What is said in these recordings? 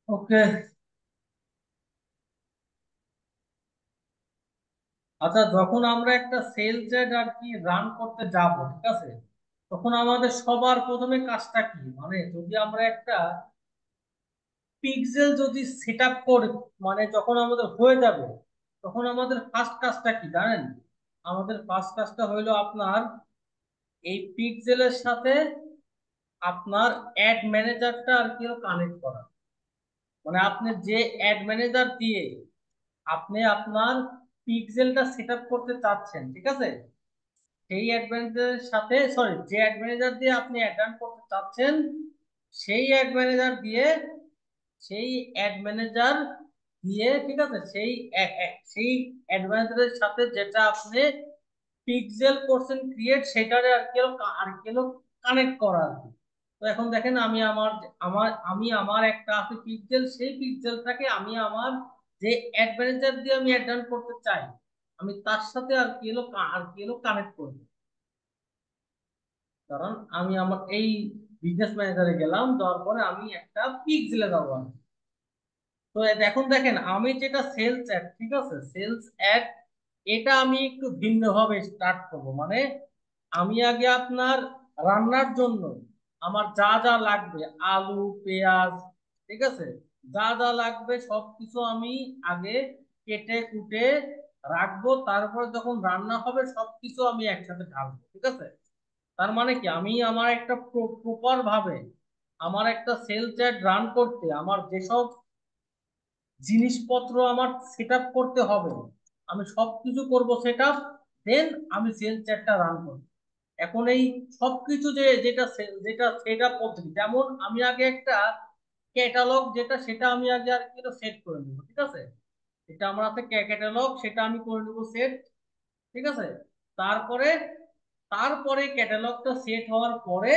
ওকে। আচ্ছা, যখন আমরা একটা সেল চ্যাট আর কি রান করতে যাব, ঠিক আছে, তখন আমাদের সবার প্রথমে কাজটা কি, মানে যদি আমরা একটা পিক্সেল যদি সেট আপ করে, মানে যখন আমাদের হয়ে যাবে, তখন আমাদের ফার্স্ট কাজটা কি জানেন? আমাদের ফার্স্ট কাজটা হইলো আপনার এই পিক্সেলের সাথে আপনার অ্যাড ম্যানেজারটা আর কি কানেক্ট করা। মানে আপনি যে অ্যাড ম্যানেজার দিয়ে আপনি আপনার পিক্সেলটা সেট আপ করতে চাচ্ছেন, ঠিক আছে, সেই অ্যাড ম্যানেজারের সাথে, সরি, যে অ্যাড ম্যানেজার দিয়ে আপনি অ্যাড রান করতে চাচ্ছেন, সেই অ্যাড ম্যানেজার দিয়ে, সেই অ্যাড ম্যানেজার দিয়ে, ঠিক আছে, সেই অ্যাড ম্যানেজারের সাথে যেটা আপনি পিক্সেল করছেন ক্রিয়েট, সেটারে আর কি কানেক্ট করা আর কি। তো এখন দেখেন, আমি আমার একটা আছে পিক্সেল, সেই পিক্সেলটাকে আমি আমার যে অ্যাড ম্যানেজার দিয়ে আমি অ্যাড রান করতে চাই, আমি তার সাথে আর কি কানেক্ট করব। কারণ আমি আমার এই বিজনেস ম্যানেজারে গেলাম, যাওয়ার পরে আমি একটা পিক্সেলে যাবো আমি। তো এখন দেখেন, আমি যেটা সেলস অ্যাড, ঠিক আছে, সেলস অ্যাড, এটা আমি একটু ভিন্ন ভাবে স্টার্ট করব। মানে আমি আগে আপনার রান্নার জন্য আমার যা যা লাগবে, আলু, পেঁয়াজ, ঠিক আছে, যা যা লাগবে সবকিছু আমি আগে কেটে কুটে রাখবো। তারপরে যখন রান্না হবে সবকিছু আমি একসাথে ঢালবো, ঠিক আছে। তার মানে কি, আমি আমার একটা প্রপার ভাবে আমার একটা সেল চ্যাট রান করতে আমার যেসব জিনিসপত্র আমার সেট আপ করতে হবে, আমি সবকিছু করব সেট আপ, দেন আমি সেল চ্যাটটা রান করব। এখন এই সবকিছু যেটা সেট আপ পদ্ধতি, যেমন আমি আগে একটা ক্যাটালগ, সেটা আমি আগে আর কি সেট করে নেবো, ঠিক আছে। এটা আমার হাতে ক্যাটালগ, সেটা আমি করে নেবো সেট, ঠিক আছে। তারপরে তারপরে ক্যাটালগটা সেট হওয়ার পরে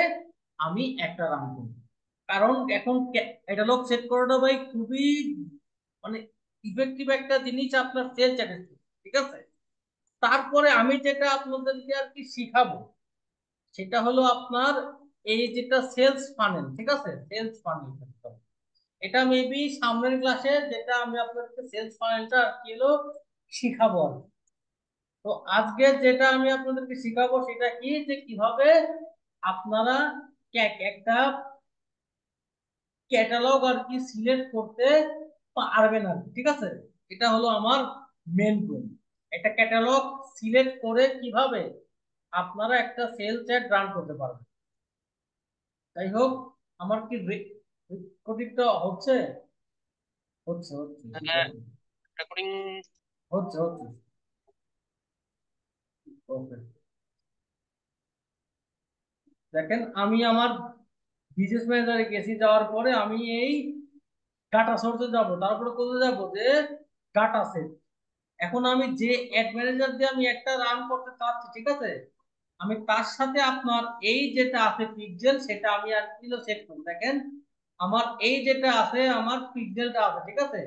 আমি একটা রান করব। কারণ এখন ক্যাটালগ সেট করাটা ভাই খুবই, মানে ইফেক্টিভ একটা জিনিস আপনার সেল চ্যাটের, ঠিক আছে। তারপরে আমি যেটা আপনাদেরকে আর কি শিখাবো, সেটা হলো আপনার এই যেটা সেলস ফানেল, ঠিক আছে, সেলস ফানেল। এটা মেবি সামনের ক্লাসে যেটা আমি আপনাদেরকে সেলস ফানেলটা আর কি শিখাবো আর কি। তো আজকে যেটা আমি আপনাদেরকে শিখাবো সেটা কি, যে কিভাবে আপনারা একটা ক্যাটালগ আর কি সিলেক্ট করতে পারবেন আর কি, ঠিক আছে। এটা হলো আমার মেন পয়েন্ট। একটা ক্যাটালগ সিলেক্ট করে কিভাবে আপনারা একটা সেল চ্যাট রান করতে পারবেন। যাই হোক, আমার কি রেকর্ডিংটা হচ্ছে? হচ্ছে হচ্ছে ঠিক হ্যাঁ, আছে। রেকর্ডিং। হচ্ছে হচ্ছে। ওকে। দেখেন, আমি আমার বিজনেস ম্যানেজারে গেছি, যাওয়ার পরে আমি এই ডাটা সোর্সে যাব, তারপরে কোথায় যাব, যে ডাটা সেট। এখন আমি যে অ্যাড ম্যানেজার দিয়ে আমি একটা রান করতে চাচ্ছি, ঠিক আছে, আমি তার সাথে আপনার এই যেটা আছে পিক্সেল, সেটা আমি আর কি সেট করব। দেখেন, আমার এই যেটা আছে, আমার পিক্সেলটা আছে, ঠিক আছে,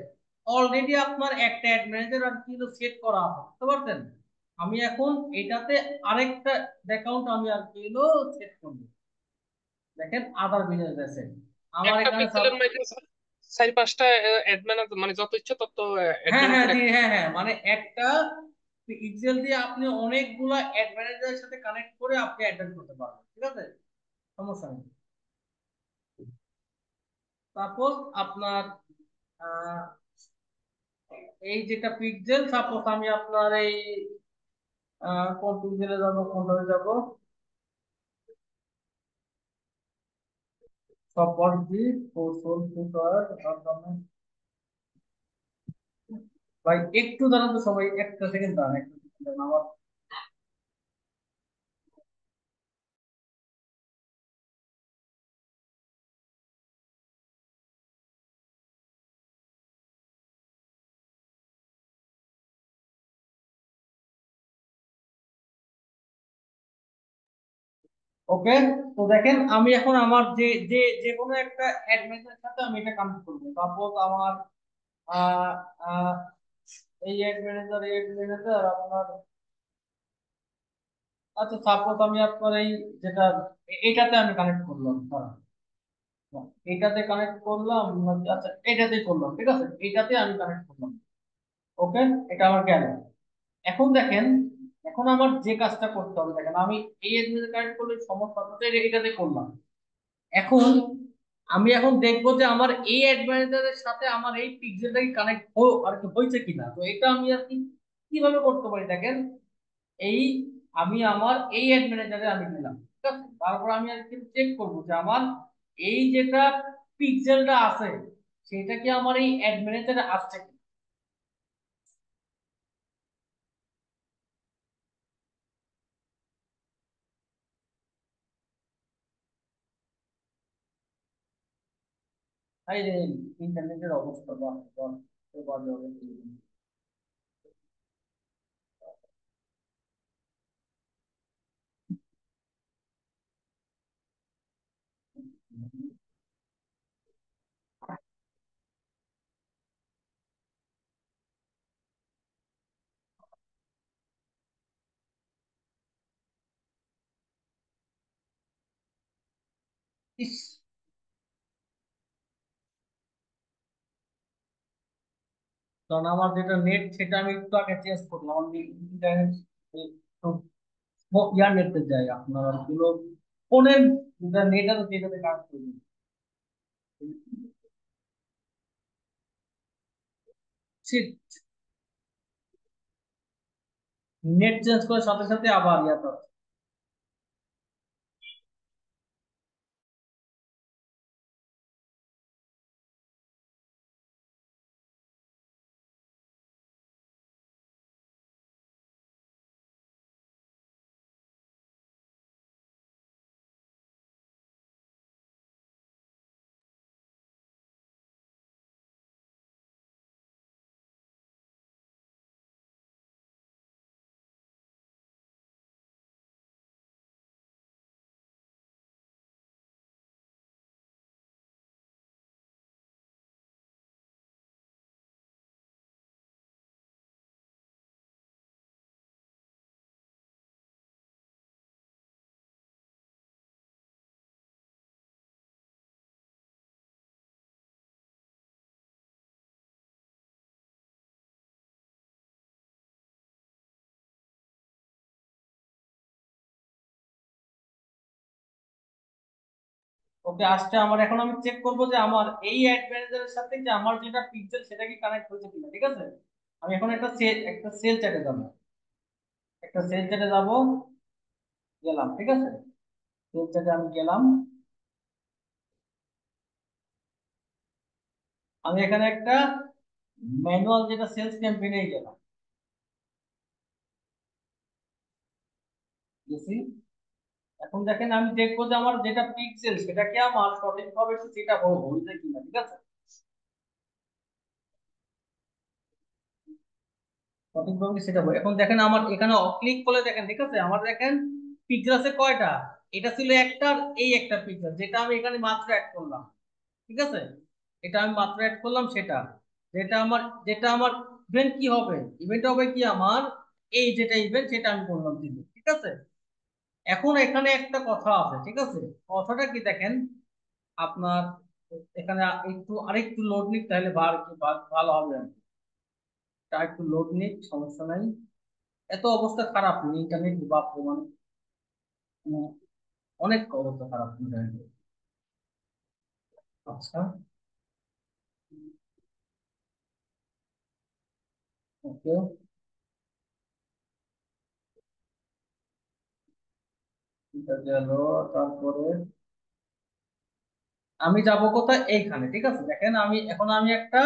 অলরেডি আপনার একটা অ্যাড ম্যানেজার আর কি সেট করা আছে, বুঝতে পারছেন। আমি এখন এটাতে আরেকটা অ্যাকাউন্ট আমি আর কি সেট করব। দেখেন, আদার বিজনেস আছে আমার একটা এখানে সব। পিক্সেলের মধ্যে চার পাঁচটা অ্যাড ম্যানেজার, মানে যত ইচ্ছে তত অ্যাড হ্যাঁ হ্যাঁ ম্যানেজার। জি, হ্যাঁ হ্যাঁ, মানে একটা পিক্সেল দিয়ে আপনি অনেকগুলা অ্যাড ম্যানেজারের সাথে কানেক্ট করে আপনি অ্যাড করতে পারবেন, ঠিক আছে, সমস্যা নেই। সাপোজ আপনার আহ, এই যেটা পিক্সেল, সাপোজ আমি আপনার এই কোন পিক্সেলে যাবো, কোনটাতে যাব, সব বলছি, কৌশল সুপার। ভাই একটু দাঁড়ান তো, সবাই একটা সেকেন্ড দাঁড়ান, একটা সেকেন্ড দাঁড়ান আমার। ওকে। তো দেখেন, আমি এখন আমার যে যে যে কোনো একটা অ্যাডমিনের সাথে আমি এটা কানেক্ট করবো। সাপোজ আমার আহ আহ এই অ্যাড ম্যানেজার আপনার, আচ্ছা সাপোজ আমি আপনার এই যেটা এটাতে আমি কানেক্ট করলাম, হ্যাঁ। এটাতে কানেক্ট করলাম আচ্ছা এটাতে করলাম, ঠিক আছে, এটাতে আমি কানেক্ট করলাম। ওকে, এটা আমার গেল। এখন দেখেন, এখন আমার যে কাজটা করতে হবে, দেখেন আমি এই এডমিনে কানেক্ট করলে সমস্যা হচ্ছে, এটাতে করলাম। এখন আমি এখন দেখবো যে আমার এই অ্যাডভাইজারের সাথে আমার এই পিক্সেলটা কি কানেক্ট আর কি হয়েছে কিনা। তো এটা আমি আর কি কিভাবে করতে পারি দেখেন, এই আমি আমার এই অ্যাড ম্যানেজারে আমি দিলাম, ঠিক আছে, তারপর আমি আর কি চেক করবো যে আমার এই যেটা পিক্সেলটা আছে সেটা কি আমার এই অ্যাড ম্যানেজারে আসছে কি। এই যে ইন্টারনেটের অবস্থা বা বাজে অবস্থা। ইস, কারণ আমার যেটা নেট সেটা আমি একটু আগে চেঞ্জ করলাম, আমি ইন্টারনেট ইয়ার নেটে যাই আপনার আর গুলো ফোনের নেট আছে সেটাতে কাজ করি। নেট চেঞ্জ করার সাথে সাথে আবার ইয়াটা ওকে আসছে আমার। এখন আমি চেক করবো যে আমার এই অ্যাড ম্যানেজারের সাথে যে আমার যেটা পিক্সেল সেটা কি কানেক্ট হয়েছে কিনা, ঠিক আছে। আমি এখন একটা সেল চ্যাটে যাবো, একটা সেল চ্যাটে যাবো, গেলাম, ঠিক আছে, সেল চ্যাটে আমি গেলাম। আমি এখানে একটা ম্যানুয়াল যেটা সেলস ক্যাম্পেইনে গেলাম, গেছি। এখন দেখেন আমি দেখবো যে আমার যেটা পিক্সেল সেটা কি আমার সঠিকভাবে সেটা হয়েছে কিনা, ঠিক আছে, সঠিকভাবে সেটা বলি। এখন দেখেন আমার এখানে ক্লিক করলে দেখেন, ঠিক আছে, আমার দেখেন পিকচার আছে কয়টা, এটা ছিল একটা আর এই একটা পিকচার যেটা আমি এখানে মাত্র অ্যাড করলাম, ঠিক আছে, এটা আমি মাত্র অ্যাড করলাম সেটা, যেটা আমার ইভেন্ট কি হবে, ইভেন্ট হবে কি আমার এই যেটা ইভেন্ট সেটা আমি করলাম কিন্তু, ঠিক আছে। এখন এখানে একটা কথা আছে, ঠিক আছে, কথাটা কি দেখেন আপনার, এখানে একটু আরেকটু লোড নিক তাহলে ভালো হবে আর কি। তা একটু লোড নিক, সমস্যা নাই। এত অবস্থা খারাপ নেই ইন্টারনেট, বাপ রে, মানে উম, অনেক অবস্থা খারাপ ইন্টারনেট। আচ্ছা, ওকে, এটা গেল। তারপরে আমি যাব কোথায়, এইখানে, ঠিক আছে, দেখেন আমি এখন আমি একটা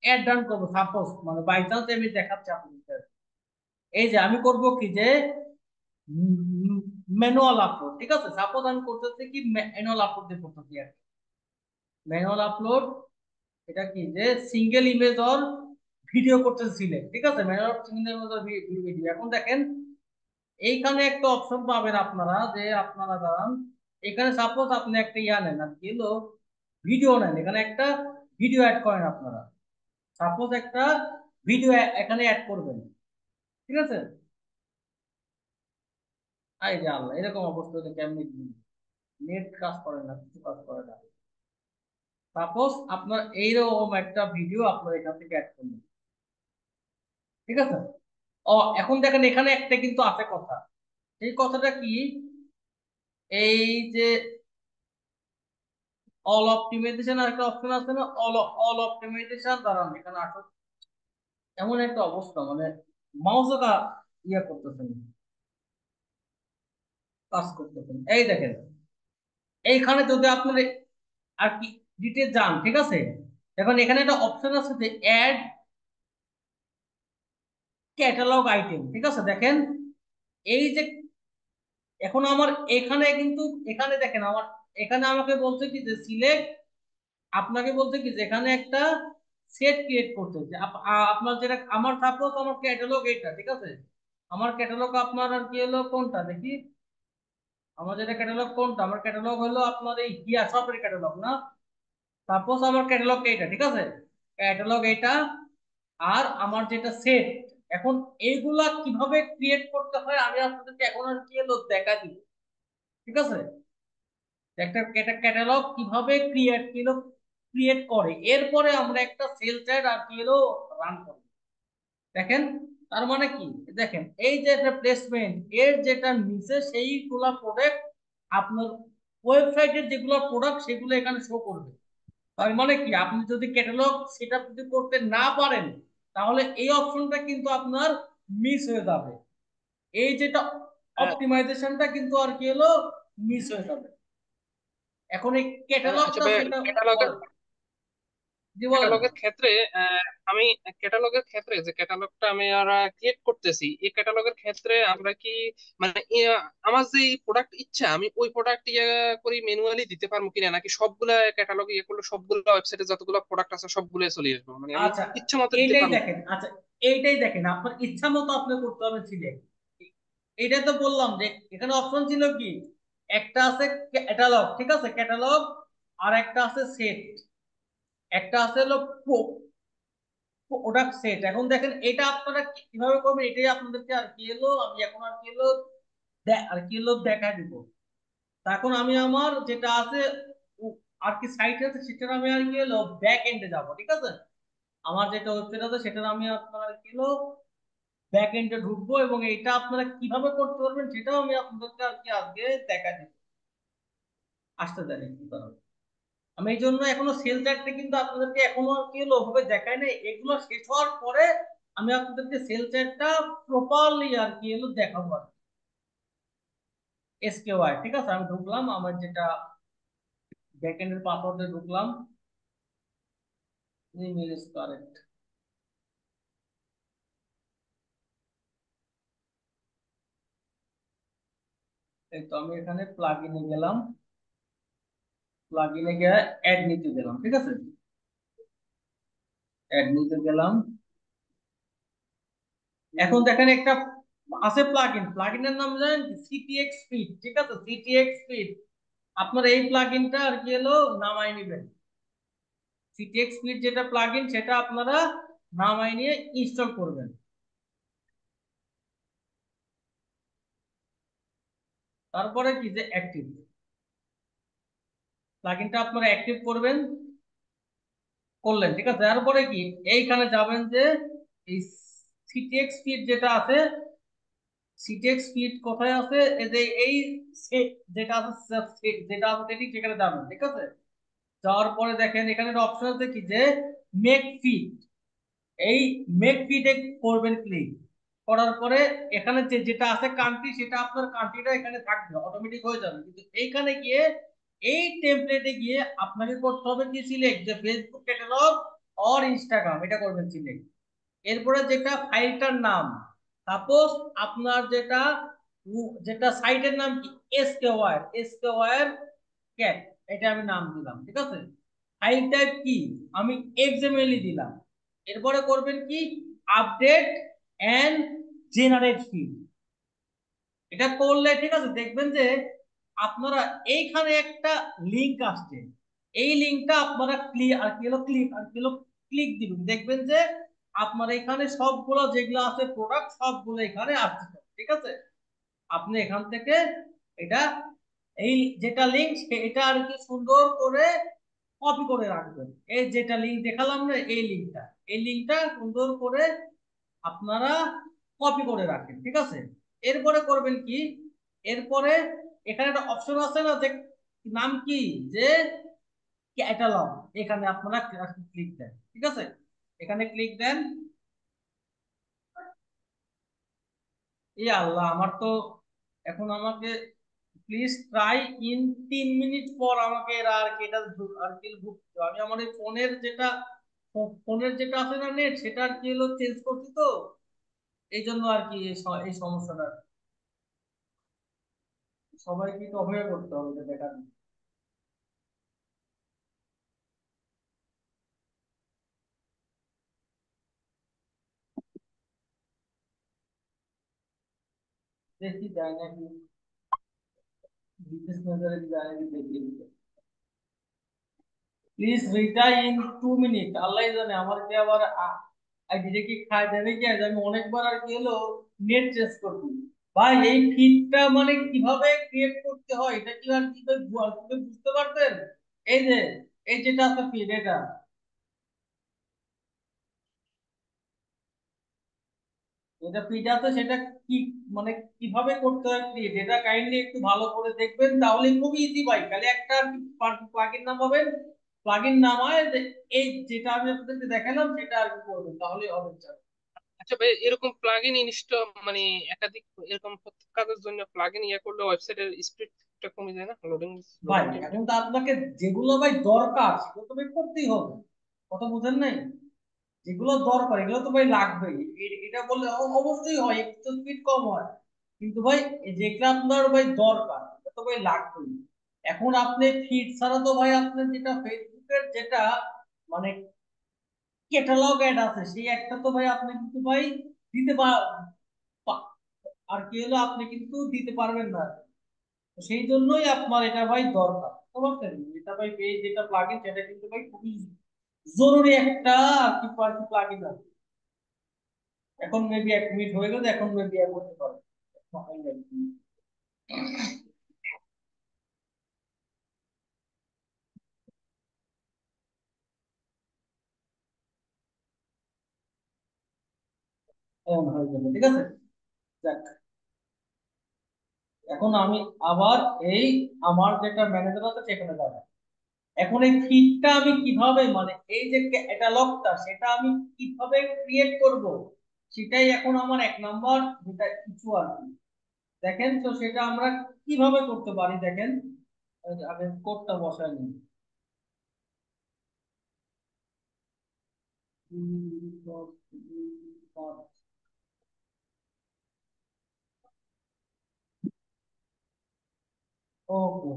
অ্যাড রান করবো, সাপোজ মানে বাই চান্স আমি দেখাচ্ছি আপনাদের। এই যে আমি করব কি যে ম্যানুয়াল আপলোড, ঠিক আছে, সাপোজ আমি করতেছি কি ম্যানুয়াল আপলোড দিয়ে করতেছি আর ম্যানুয়াল আপলোড। এটা কি যে সিঙ্গেল ইমেজ অর ভিডিও করতেছিলেন, ঠিক আছে, manual single image or video. এখন দেখেন এইখানে একটা অপশন পাবেন আপনারা, যে আপনারা দাঁড়ান, এখানে সাপোজ আপনি একটা ইয়া নেন আর কি হলো ভিডিও নেন, এখানে একটা ভিডিও অ্যাড করেন আপনারা, সাপোজ একটা ভিডিও এখানে অ্যাড করবেন, ঠিক আছে। এই যে আল্লাহ, এরকম অবস্থা হলে কেমনি নেট কাজ করে না, কিছু কাজ করে না। সাপোজ আপনার এইরকম একটা ভিডিও আপনার এখান থেকে অ্যাড করলেন, ঠিক আছে? এখন দেখেন এখানে একটা কিন্তু আছে কথা। এই কথাটা কি? এই যে অল অপটিমাইজেশন আর একটা অপশন আছে না, অল অল অপটিমাইজেশন, দাঁড়ান এখানে আসো। এমন একটা অবস্থা মানে মাউসও ইয়ে করতেছেন, কাজ করতেছেন। এই দেখেন এইখানে যদি আপনার আর কি ডিটেল যান, ঠিক আছে? এখন এখানে একটা অপশন আছে যে অ্যাড ক্যাটালগ আইটেম, ঠিক আছে? দেখেন এই যে এখন আমার এখানে কিন্তু, এখানে দেখেন আমার এখানে আমাকে বলছে কি যে সিলেক্ট, আপনাকে বলছে কি যে এখানে একটা সেট ক্রিয়েট করতে হচ্ছে। আপনার যেটা, আমার সাপোজ আমার ক্যাটালগ এটা, ঠিক আছে? আমার ক্যাটালগ আপনার আর কি হলো কোনটা দেখি, আমার যেটা ক্যাটালগ কোনটা, আমার ক্যাটালগ হলো আপনার এই হিয়া শপের ক্যাটালগ না? সাপোজ আমার ক্যাটালগ এইটা, ঠিক আছে? ক্যাটালগ এইটা, আর আমার যেটা সেট। এখন এইগুলা কিভাবে ক্রিয়েট করতে হয় আমি আপনাদেরকে এখন আর কি হলো দেখা দিব, ঠিক আছে? একটা ক্যাটালগ কিভাবে ক্রিয়েট করে, এরপরে আমরা একটা সেল চ্যাট আর কি হলো রান করি। দেখেন তার মানে কি, দেখেন এই যে প্লেসমেন্ট এর যেটা নিচে সেইগুলা প্রোডাক্ট আপনার ওয়েবসাইটের যেগুলো প্রোডাক্ট সেগুলো এখানে শো করবে। তার মানে কি, আপনি যদি ক্যাটালগ সেটা যদি করতে না পারেন তাহলে এই অপশনটা কিন্তু আপনার মিস হয়ে যাবে। এই যেটা অপটিমাইজেশনটা কিন্তু আর কি হলো মিস হয়ে যাবে। এখন এই আচ্ছা ক্যাটালগটা ভাই, সেটা ক্যাটালগের বলেন। জি বলেন। ক্যাটালগের ক্ষেত্রে আমি ক্যাটালগের ক্ষেত্রে যে ক্যাটালগটা আমি আমরা ক্রিয়েট করতেছি, এই ক্যাটালগের ক্ষেত্রে আমরা কি মানে আমার যে প্রোডাক্ট ইচ্ছা আমি ওই প্রোডাক্ট ইয়ে করি ম্যানুয়ালি দিতে পারবো কিনা, নাকি সবগুলা ক্যাটালগ ইয়ে করলে সবগুলা ওয়েবসাইটে যতগুলো প্রোডাক্ট আছে সবগুলো চলে আসবে, মানে আমি আচ্ছা ইচ্ছা মতো দিতে এইটাই পারবো? দেখেন, আচ্ছা এইটাই দেখেন আপনার ইচ্ছা মতো আপনি করতে হবে সিলেক্ট। এইটাই তো বললাম যে এখানে অপশন ছিল কি, একটা আছে ক্যাটালগ, ঠিক আছে? ক্যাটালগ, আর একটা আছে সেট, একটা আছে হলো প্রোডাক্ট সেট। এখন দেখেন এটা আপনারা কিভাবে করবেন এটাই আপনাদেরকে আর কি হলো আমি এখন আর কি হলো আর কি হলো দেখা দিব। তা এখন আমি আমার যেটা আছে আর কি সাইট আছে সেটার আমি আর কি হলো ব্যাক এন্ডে যাবো, ঠিক আছে? আমার যেটা ওয়েবসাইট আছে সেটার আমি আপনার আর কি হলো ব্যাক এন্ডে ঢুকবো, এবং এটা আপনারা কিভাবে করতে পারবেন সেটাও আমি আপনাদেরকে আর কি আজকে দেখা দিব। আসতে জানি কি কারণে আমি এই জন্য এখনো সেল চ্যাটটা কিন্তু আপনাদেরকে এখনো আর কি হলো ওভাবে দেখাই নাই। এগুলো শেষ হওয়ার পরে আমি আপনাদেরকে সেল চ্যাটটা প্রপারলি আর কি হলো দেখাবো আর এসকেওয়াই, ঠিক আছে? আমি ঢুকলাম আমার যেটা ব্যাকএন্ডের পাসওয়ার্ডে ঢুকলাম, ইমেল ইজ কারেক্ট। এই তো আমি এখানে প্লাগইনে গেলাম, প্লাগইনে গিয়ে অ্যাড নিতে গেলাম, ঠিক আছে? অ্যাড নিতে গেলাম। এখন দেখেন একটা আছে প্লাগইন, প্লাগইনের নাম জানেন সিটিএক্স স্পিড, ঠিক আছে? সিটিএক্স স্পিড, আপনার এই প্লাগইনটা আর কি হলো নামাই নেবেন। সিটিএক্স স্পিড যেটা প্লাগইন সেটা আপনারা নামাই নিয়ে ইনস্টল করবেন। তারপরে কি যে অ্যাক্টিভ, প্লাগইনটা আপনারা অ্যাক্টিভ করবেন, করলেন, ঠিক আছে? তারপরে কি এইখানে যাবেন যে এই সিটিএক্স স্পিড যেটা আছে, সিটেক্স স্পিড কোথায় আছে, এই যে এই যেটা আছে যেটা আছে ঠিক সেখানে যাবেন, ঠিক আছে? যাওয়ার পরে দেখেন এখানে একটা অপশন আছে কি যে মেক ফিট, এই মেক ফিটে করবেন ক্লিক। করার পরে এখানে যেটা আছে কান্ট্রি, সেটা আপনার কান্ট্রিটা এখানে থাকবে, অটোমেটিক হয়ে যাবে। কিন্তু এইখানে গিয়ে এই টেমপ্লেটে গিয়ে আপনাকে করতে হবে কি সিলেক্ট, যে ফেসবুক ক্যাটালগ অর ইনস্টাগ্রাম, এটা করবেন সিলেক্ট। এরপরে যেটা ফাইলটার নাম, সাপোজ আপনার যেটা যেটা সাইটের নাম কি এসকেওয়ার ক্যাট, এটা আমি নাম দিলাম, ঠিক আছে? ফাইল টাইপ কি, আমি এক্সএমএল দিলাম। এরপরে করবেন কি আপডেট এন্ড জেনারেট ফিল্ড, এটা করলে ঠিক আছে দেখবেন যে আপনারা এইখানে একটা লিংক আসছে, এই লিংকটা আপনারা ক্লিক দিবেন, দেখবেন যে আপনার এখানে সবগুলো যেগুলো আছে প্রোডাক্ট সবগুলো এখানে আসছে, ঠিক আছে? আপনি এখান থেকে এটা এই যেটা লিংক এটা আর কি সুন্দর করে কপি করে রাখবেন। এই যেটা লিঙ্ক দেখালাম না, এই লিঙ্কটা সুন্দর করে আপনারা কপি করে রাখেন, ঠিক আছে। এরপরে করবেন কি, এরপরে এখানে একটা অপশন আছে না, যে নাম কি, যে ক্যাটালগ, এখানে আপনারা ক্লিক দেন, ঠিক আছে। এখানে ক্লিক দেন। এই আল্লাহ, আমার তো এখন আমাকে প্লিজ ট্রাই ইন 3 মিনিট পর আমাকে এরা আর কি এটা আর কি ঢুকতে, আমি আমার এই ফোনের যেটা আছে না নেট, সেটা আর কি হলো চেঞ্জ করছি তো, এই জন্য আর কি এই সমস্যাটা সবাইকে একটু অপেক্ষা করতে হবে এটা দেখার জন্য। দেখি যায় নাকি, বিজনেস ম্যানেজারে যায় নাকি দেখি। প্লিজ রিটাই ইন 2 মিনিট, আল্লাহ জানে আমার কি আবার আগে কি খায় দেবে কি, আজ আমি অনেকবার আর কি হলো নেট চেঞ্জ করবো। ভাই এই ফিডটা মানে কিভাবে ক্রিয়েট করতে হয়, এটা কি আর কিভাবে বুঝতে পারতেন? এই যে এই যেটা আছে ফিড, এটা ফিড আছে, সেটা কি মানে কিভাবে করতে হয় ক্রিয়েট, এটা কাইন্ডলি একটু ভালো করে দেখবেন, তাহলে খুবই ইজি ভাই। খালি একটা প্লাগইন নামাবেন, প্লাগইন নামায় এই যেটা আমি আপনাদেরকে দেখালাম সেটা আর কি করবেন, তাহলেই হবে। আচ্ছা ভাই, এরকম প্লাগ ইন ইনস্টল মানে একাধিক এরকম প্রত্যেক কাজের জন্য প্লাগ ইন করলে ওয়েবসাইটের স্পিডটা কমে যায় না, লোডিং ভাই লোডিং টাইমটা? এখন তো আপনাকে যেগুলো ভাই দরকার সেগুলো তো ভাই করতেই হবে, কথা বুঝেন নাই? যেগুলো দরকার এগুলো তো ভাই লাগবেই। এটা বললে অবশ্যই হয়, একটু স্পিড কম হয়, কিন্তু ভাই যেগুলো আপনার ভাই দরকার এটা তো ভাই লাগবেই। এখন আপনি ফিড ছাড়া তো ভাই আপনি যেটা ফেসবুকের যেটা মানে ক্যাটালগ অ্যাড আছে, সেই একটা তো ভাই আপনি কিন্তু ভাই দিতে পা- আর কি হলো আপনি কিন্তু দিতে পারবেন না। তো সেই জন্যই আপনার এটা ভাই দরকার, বুঝতে পারছেন? এটা ভাই এই যেটা প্লাগইন সেটা কিন্তু ভাই খুবই জরুরি একটা আর কি প্লাগইন আছে। এখন মেবি 1 মিনিট হয়ে গেছে, এখন মেবি করতে পারবে। এমন হয়ে যাবে, ঠিক আছে। যাক, এখন আমি আবার এই আমার যেটা ম্যানেজার আছে সেখানে যাবো। এখন এই ফিডটা আমি কিভাবে মানে এই যে ক্যাটালগটা সেটা আমি কিভাবে ক্রিয়েট করব, সেটাই এখন আমার 1 নাম্বার যেটা কিছু আর কি। দেখেন তো সেটা আমরা কিভাবে করতে পারি, দেখেন। এই যে আগে কোডটা বসাই নিই। ওকে,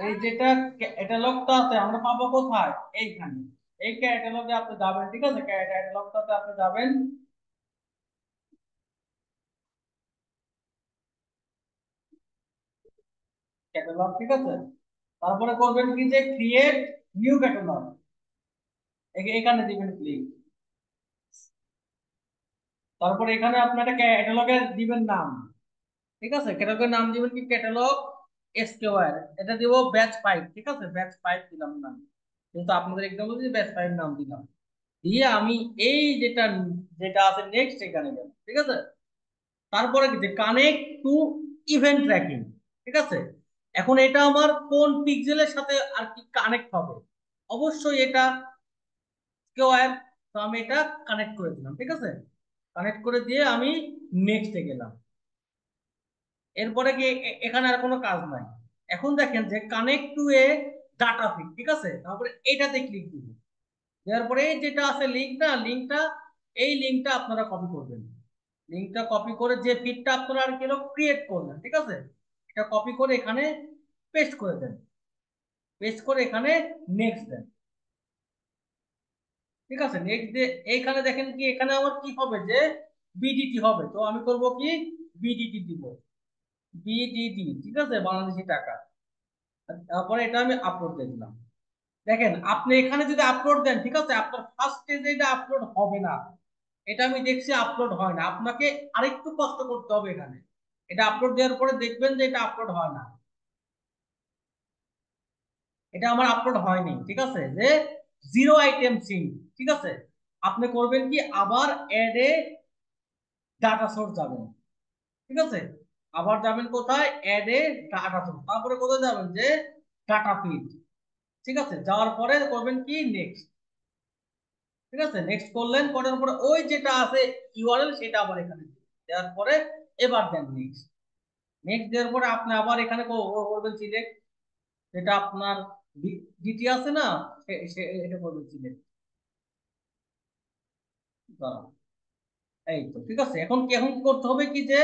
এই যেটা ক্যাটালগটা আছে আমরা পাবো কোথায়, এইখানে। এই ক্যাটালগে আপনি যাবেন, ঠিক আছে, ক্যাটালগটাতে আপনি যাবেন, ক্যাটালগ, ঠিক আছে। তারপরে করবেন কি, যে ক্রিয়েট নিউ ক্যাটালগ, এখানে দিবেন ক্লিক। তারপর এখানে আপনার একটা ক্যাটালগের দিবেন নাম, ঠিক আছে। ক্যাটালগের নাম দিবেন কি, ক্যাটালগ এসকিউআর, এটা দিব ব্যাচ 5, ঠিক আছে, ব্যাচ 5 দিলাম নাম, কিন্তু আপনাদের এক্সাম্পল বলছি ব্যাচ 5 নাম দিলাম। দিয়ে আমি এই যেটা যেটা আছে নেক্সট এখানে গেলাম, ঠিক আছে। তারপরে কি, যে কানেক্ট টু ইভেন্ট ট্র্যাকিং, ঠিক আছে। এখন এটা আমার কোন পিক্সেলের সাথে আর কি কানেক্ট হবে, অবশ্যই এটা স্কোয়ার। তো আমি এটা কানেক্ট করে দিলাম, ঠিক আছে। কানেক্ট করে দিয়ে আমি নেক্সটে গেলাম। এরপরে কি এখানে আর কোনো কাজ নাই। এখন দেখেন যে connect to A data feed, ঠিক আছে, তারপরে এটাতে ক্লিক দিব। দেওয়ার পরে এই যেটা আছে লিঙ্কটা এই লিঙ্কটা আপনারা কপি করবেন। লিঙ্কটা কপি করে যে ফিডটা আপনারা আর কি ক্রিয়েট করবেন, ঠিক আছে, এটা কপি করে এখানে পেস্ট করে দেন। পেস্ট করে এখানে নেক্সট দেন, ঠিক আছে। নেক্সট দিয়ে এইখানে দেখেন কি এখানে আমার কি হবে, যে বিডিটি হবে, তো আমি করব কি, বিডিটি দিব, বিডিডি, ঠিক আছে, বাংলাদেশি টাকা। তারপরে এটা আমি আপলোড দিলাম। দেখেন আপনি এখানে যদি আপলোড দেন, ঠিক আছে, আপনার ফার্স্ট স্টেজে এটা আপলোড হবে না। এটা আমি দেখছি আপলোড হয় না, আপনাকে আরেকটু কষ্ট করতে হবে এখানে। এটা আপলোড দেওয়ার পরে দেখবেন যে এটা আপলোড হয় না, এটা আমার আপলোড হয়নি, ঠিক আছে, যে জিরো আইটেম সিন। ঠিক আছে, আপনি করবেন কি, আবার এড এ ডাটা সোর্স যাবেন। ঠিক আছে, আবার যাবেন কোথায়, এড এ ডাটা সোর্স, তারপরে কোথায় যাবেন, যে ডাটা ফিড। ঠিক আছে, যাওয়ার পরে করবেন কি, নেক্সট। ঠিক আছে, নেক্সট করলেন, করার পরে ওই যেটা আছে ইউআরএল সেটা আবার এখানে দিবেন। দেওয়ার পরে এবার দেন নেক্সট। নেক্সট দেওয়ার পরে আপনি আবার এখানে করবেন সিলেক্ট, যেটা আপনার ডিটি আছে না, এটা করবেন সিলেক্ট। এই তো ঠিক আছে, এখন কি করতে হবে, কি যে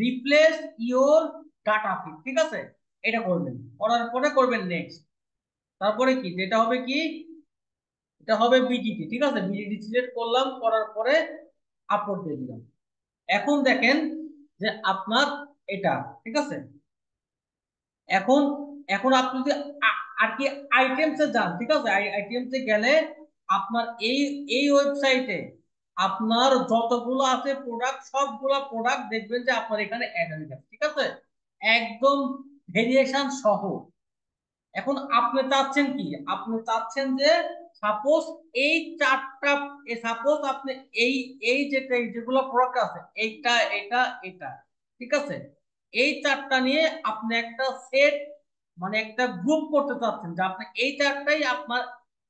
রিপ্লেস ইওর ডাটা ফিড। ঠিক আছে, এটা করবেন, করার পরে করবেন নেক্সট। তারপরে কি যেটা হবে, কি এটা হবে বিডিটি। ঠিক আছে, বিডিটি সিলেক্ট করলাম, করার পরে আপলোড দিয়ে দিলাম। এখন দেখেন যে আপনার এটা, ঠিক আছে, এখন এখন আপনি যদি আর কি আইটেমসে যান, ঠিক আছে, আইটেমসে গেলে আপনার এই এই ওয়েবসাইটে আপনার যতগুলো আছে প্রোডাক্ট, সবগুলা প্রোডাক্ট দেখবেন যে আপনার এখানে অ্যাড হয়ে গেছে। ঠিক আছে, একদম ভেরিয়েশন সহ। এখন আপনি চাচ্ছেন কি, আপনি চাচ্ছেন যে সাপোজ এই চারটা, সাপোজ আপনি এই এই যেটা যেগুলো প্রোডাক্ট আছে, এইটা এটা এটা, ঠিক আছে, এই চারটা নিয়ে আপনি একটা সেট, মানে একটা গ্রুপ করতে চাচ্ছেন, যে আপনি এই চারটাই আপনার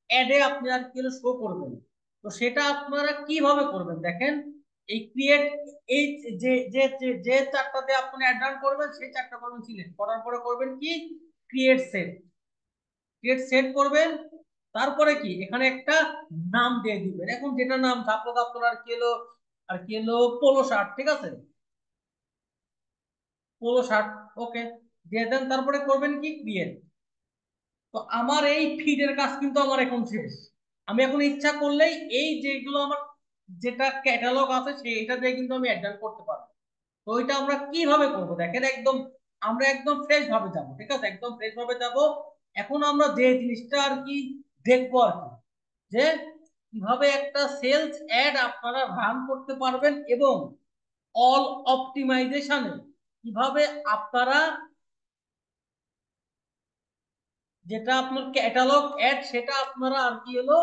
অ্যাডে আপনি আর কি শো করবেন। তো সেটা আপনারা কিভাবে করবেন দেখেন, এই ক্রিয়েট, এই যে যে যে যে চারটাতে আপনি অ্যাড রান করবেন সেই চারটা করবেন সিলেক্ট, করার পরে করবেন কি, ক্রিয়েট সেট। ক্রিয়েট সেট করবেন, তারপরে কি এখানে একটা নাম দিয়ে দিবেন। এখন যেটা নাম, সাপোজ আপনার আর কি এলো পোলো শার্ট। ঠিক আছে, পোলো শার্ট, ওকে, দিয়ে দেন, তারপরে করবেন কি, ক্রিয়েট। তো আমার এই ফিডের কাজ কিন্তু আমার এখন শেষ। আমি এখন ইচ্ছা করলেই এই যেগুলো আমার যেটা ক্যাটালগ আছে সেইটা দিয়ে কিন্তু আমি অ্যাড করতে পারবো। তো ওইটা আমরা কিভাবে করব দেখেন, একদম আমরা একদম ফ্রেশ ভাবে যাব। ঠিক আছে, একদম ফ্রেশ ভাবে যাব। এখন আমরা যে জিনিসটা আর কি দেখবো আর কি, যে কিভাবে একটা সেলস অ্যাড আপনারা রান করতে পারবেন, এবং অল অপটিমাইজেশনে কিভাবে আপনারা যেটা আপনার ক্যাটালগ অ্যাড সেটা আপনারা আর কি হলো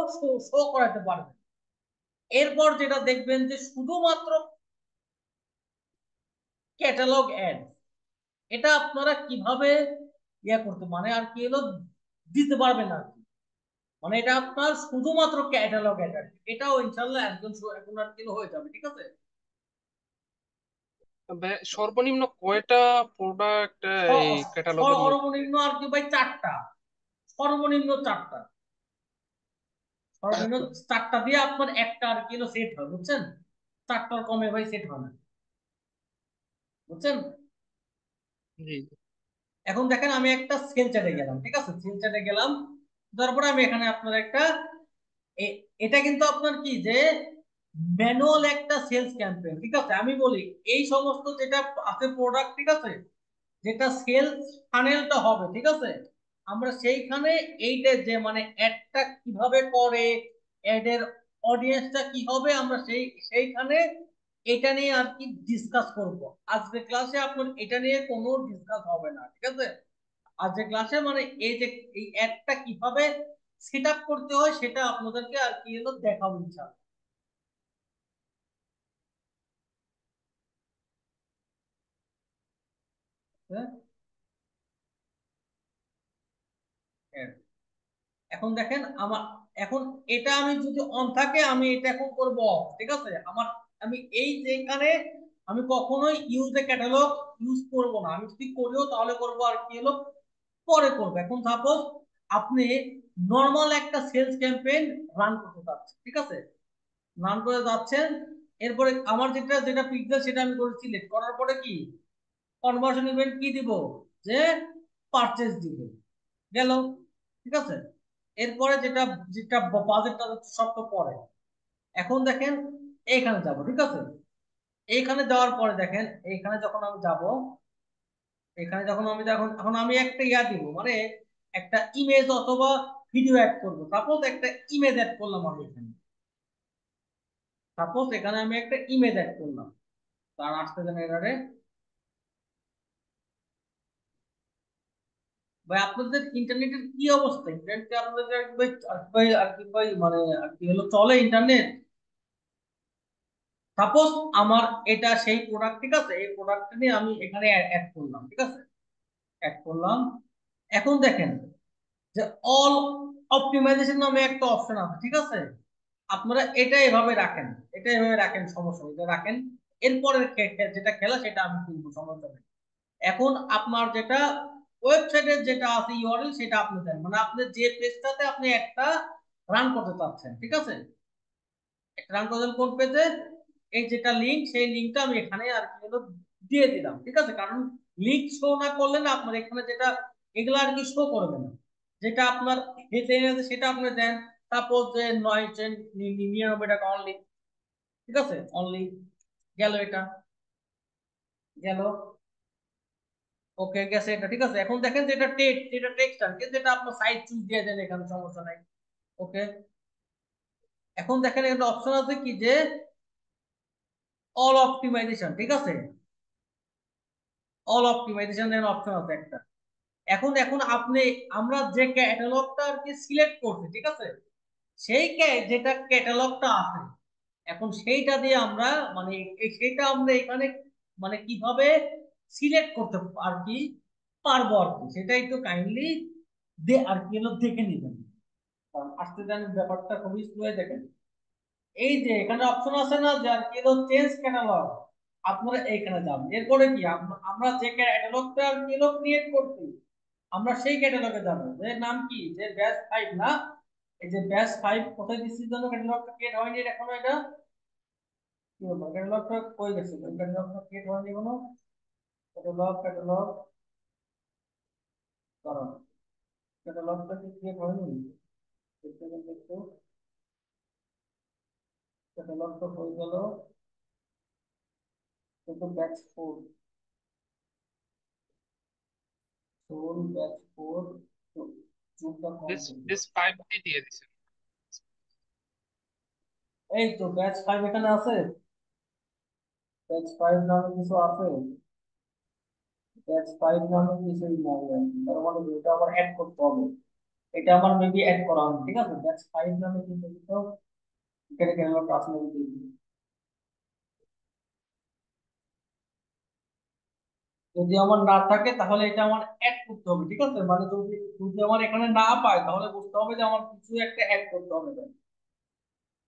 শো করাতে পারবেন। এরপর যেটা দেখবেন যে শুধুমাত্র ক্যাটালগ অ্যাড, এটা আপনারা কিভাবে করতে, মানে আর কি হলো দিতে পারবেন আর কি, মানে এটা আপনার শুধুমাত্র ক্যাটালগ অ্যাড, এটাও ইনশাল্লাহ একজন এখন আর কি হয়ে যাবে। ঠিক আছে, সর্বনিম্ন কয়টা প্রোডাক্ট এই ক্যাটালগের মধ্যে? সর্বনিম্ন আর কি ভাই চারটা, সর্বনিম্ন চারটা, সর্বনিম্ন চারটা দিয়ে আপনার একটা আর কি সেট হয়, বুঝছেন, চারটার কমে ভাই সেট হয় না, বুঝছেন। জি। এখন দেখেন আমি একটা সেল চ্যাটে গেলাম, ঠিক আছে, সেল চ্যাটে গেলাম, তারপরে আমি এখানে আপনার একটা এটা কিন্তু আপনার কি, যে ম্যানুয়াল একটা সেলস ক্যাম্পেইন। ঠিক আছে, আমি বলি এই সমস্ত যেটা আছে প্রোডাক্ট, ঠিক আছে, যেটা সেলস ফানেলটা হবে, ঠিক আছে, আমরা সেইখানে এইটা যে মানে অ্যাডটা কিভাবে করে, অ্যাডের অডিয়েন্সটা কি হবে, আমরা সেইখানে এটা নিয়ে আর কি ডিসকাস করব। আজকে ক্লাসে আপনার এটা নিয়ে কোনো ডিসকাস হবে না। ঠিক আছে, আজকে ক্লাসে মানে এই যে এই অ্যাডটা কিভাবে সেট আপ করতে হয় সেটা আপনাদেরকে আর কি হলো দেখাবো ইনশাআল্লাহ। হ্যাঁ? হ্যাঁ। এখন দেখেন আমার, এখন এটা আমি যদি অন থাকে আমি এটা এখন করব অফ। ঠিক আছে, আমার আমি এই যে এখানে আমি কখনোই ইউজ এ ক্যাটালগ ইউজ করব না, আমি যদি করিও তাহলে করব আর কি হলো পরে করবো। এখন সাপোজ আপনি নর্মাল একটা সেলস ক্যাম্পেইন রান করতে চাচ্ছেন, ঠিক আছে, রান করে যাচ্ছেন, এরপরে আমার যেটা যেটা পিক্সেল সেটা আমি করে সিলেক্ট করার পরে কি কনভার্সন ইভেন্ট কি দিব, যে পারচেজ দিব, গেল। ঠিক আছে, এরপরে যেটা যেটা বাজেটটা সব তো পরে। এখন দেখেন এইখানে যাব, ঠিক আছে, এইখানে যাওয়ার পরে দেখেন এইখানে যখন আমি যাব, এখানে যখন আমি যখন এখন আমি একটা দিব, মানে একটা ইমেজ অথবা ভিডিও অ্যাড করবো। সাপোজ একটা ইমেজ অ্যাড করলাম আমি এখানে, সাপোজ এখানে আমি একটা ইমেজ অ্যাড করলাম, তার আসতে দেন এরারে, ভাই আপনাদের ইন্টারনেটের কি অবস্থা? ইন্টারনেট আপনাদের ভাই ভাই মানে আর কি হলো চলে ইন্টারনেট? সাপোজ আমার এটা সেই প্রোডাক্ট, ঠিক আছে, এই প্রোডাক্টটা নিয়ে আমি এখানে অ্যাড করলাম, ঠিক আছে, অ্যাড করলাম। এখন দেখেন যে অল অপটিমাইজেশন নামে একটা অপশন আছে, ঠিক আছে, আপনারা এটা এভাবে রাখেন, এটা এভাবে রাখেন, সমস্যা নেই, এটা রাখেন। এরপরে যেটা খেলা সেটা আমি কিনবো, সমস্যা নেই। এখন আপনার যেটা ওয়েবসাইটের যেটা আছে ইউআরএল সেটা আপনি দেন, মানে আপনি যে পেজটাতে আপনি একটা রান করতে চাচ্ছেন, ঠিক আছে, একটা রান করবেন কোন পেজে, এই যেটা লিংক সেই লিংকটা আমি এখানে আর কি হলো দিয়ে দিলাম, ঠিক আছে, কারণ লিংক শো না করলে না আপনার এখানে যেটা এগুলো আর কি শো করবে না। যেটা আপনার হেডলাইন আছে সেটা আপনি দেন, সাপোজ যে 99 টাকা অনলি, ঠিক আছে, অনলি গেল, এটা গেল, ওকে গেছে এটা, ঠিক আছে। এখন দেখেন যে এটা টেক্সট, যেটা টেক্সট আর কি, যেটা আপনার সাইজ চুজ দিয়ে দেন, এখানে সমস্যা নাই, ওকে। এখন দেখেন একটা অপশন আছে কি যে অল অপটিমাইজেশন, ঠিক আছে, অল অপটিমাইজেশন এর অপশন আছে একটা। এখন এখন আপনি আমরা যে ক্যাটালগটা আর কি সিলেক্ট করছি, ঠিক আছে, সেই যেটা ক্যাটালগটা আছে, এখন সেইটা দিয়ে আমরা মানে সেইটা আমরা এখানে মানে কিভাবে সিলেক্ট করতে আর কি পারবো আর কি, সেটা একটু কাইন্ডলি আর কি হলো দেখে নিবেন, কারণ আসতে জানেন ব্যাপারটা খুবই স্লো হয়ে দেখেন। এই যে এখানে অপশন আছে না যে আর কি হলো চেঞ্জ ক্যাটালগ, আপনারা এইখানে যাবেন, এরপরে কি আমরা যে ক্যাটালগটা আর কি হলো ক্রিয়েট করছি, আমরা সেই ক্যাটালগে যাব, যে নাম কি যে ব্যাচ 5 না, এই যে ব্যাচ 5 কোথায় দিচ্ছি জন্য ক্যাটালগটা ক্রিয়েট হয়নি এখনো, এটা কি বলবো, ক্যাটালগটা কই গেছে, ক্যাটালগটা ক্রিয়েট হয়নি কোনো, ক্যাটালগ কারণ ক্যাটালগটা কি ক্রিয়েট হয়নি, দেখতে দেখতে ক্যাটালগটা হয়ে গেল, কিন্তু ব্যাচ 4, সোল ব্যাচ 4 যুগটা বেশ কমপ্লিট। বেশ 5D দিয়ে দিছে। এই তো ব্যাচ 5 এখানে আছে, ব্যাচ 5 নামে কিছু আছে, ব্যাচ 5 নামে কিছু নাই আর কি। তার মানে এটা আবার অ্যাড করতে হবে, এটা আমার মেবি অ্যাড করা হবে, ঠিক আছে, ব্যাচ 5 নামে কিন্তু কিছু এখানে কেন ক্লাস মেবি দিয়েছি, যদি আমার না থাকে তাহলে এটা আমার অ্যাড করতে হবে, ঠিক আছে, মানে যদি যদি আমার এখানে না পাই তাহলে বুঝতে হবে যে আমার কিছু একটা অ্যাড করতে হবে।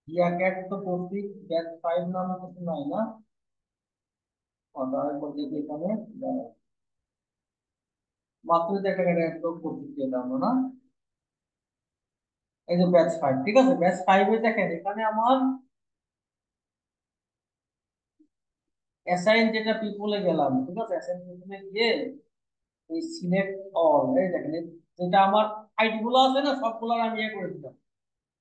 ইয়া ক্যাট তো করছি, ব্যাচ 5 নামে কিছু নাই না, তারপর দেখি এখানে মাত্র দেখা গেলে অ্যাড করতে এটা আমরা না, এই যে ব্যাচ 5, ঠিক আছে, ব্যাচ 5 এ দেখেন এখানে আমার অ্যাসাইন যেটা পিপলে গেলাম, ঠিক আছে, অ্যাসাইন পিপলে গিয়ে এই সিলেক্ট অল, এই দেখেন যেটা আমার আইডি গুলো আছে না সবগুলো আমি ইয়ে করে দিলাম,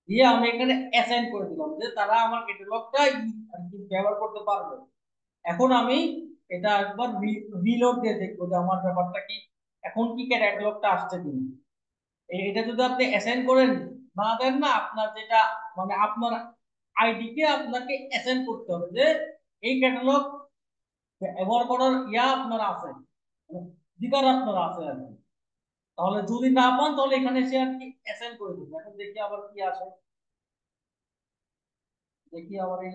দিয়ে আমি এখানে অ্যাসাইন করে দিলাম যে তারা আমার ক্যাটালগটা আর কি ব্যবহার করতে পারবে। এখন আমি এটা একবার রিলোড দিয়ে দেখবো যে আমার ব্যাপারটা কি, এখন কি ক্যাটালগটা আসছে কিনা। এটা যদি আপনি অ্যাসাইন করেন না দেন না, আপনার যেটা মানে আপনার আইডি কে আপনাকে অ্যাসাইন করতে হবে যে এই ক্যাটালগ ব্যবহার করার ইয়া আপনার আছে, মানে অধিকার আপনার আছে আর কি। তাহলে যদি না পান তাহলে এখানে এসে আর কি অ্যাসাইন করে দেবেন। এখন দেখি আবার কি আসে, দেখি আবার এই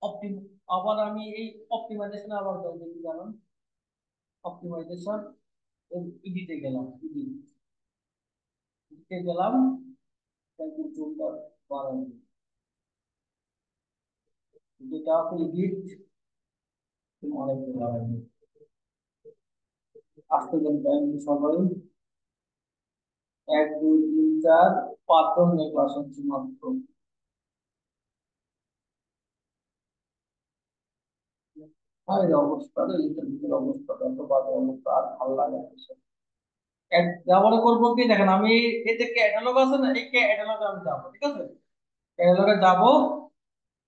অপটিম আবার আমি এই অপটিমাইজেশন আবার যাই, দেখি জানেন অপটিমাইজেশন ইডিটে গেলাম, ইডিটে গেলাম, তারপর জুমটা বাড়াই, যেটা আছে ইডিট আরেকটু বাড়াই, আসতে দেন টাইম সবাই, 1 2 3 4 5 জন ক্লাস হচ্ছে মাত্র। আর এই অবস্থা, ইন্টারভিউর অবস্থা এত বাজে অবস্থা, আর ভালো লাগে না এসব। ব্যবহার করবো কি দেখেন, আমি এই যে ক্যাটালগ আছে না, এই ক্যাটালগে আমি যাবো, ঠিক আছে, ক্যাটালগে যাবো,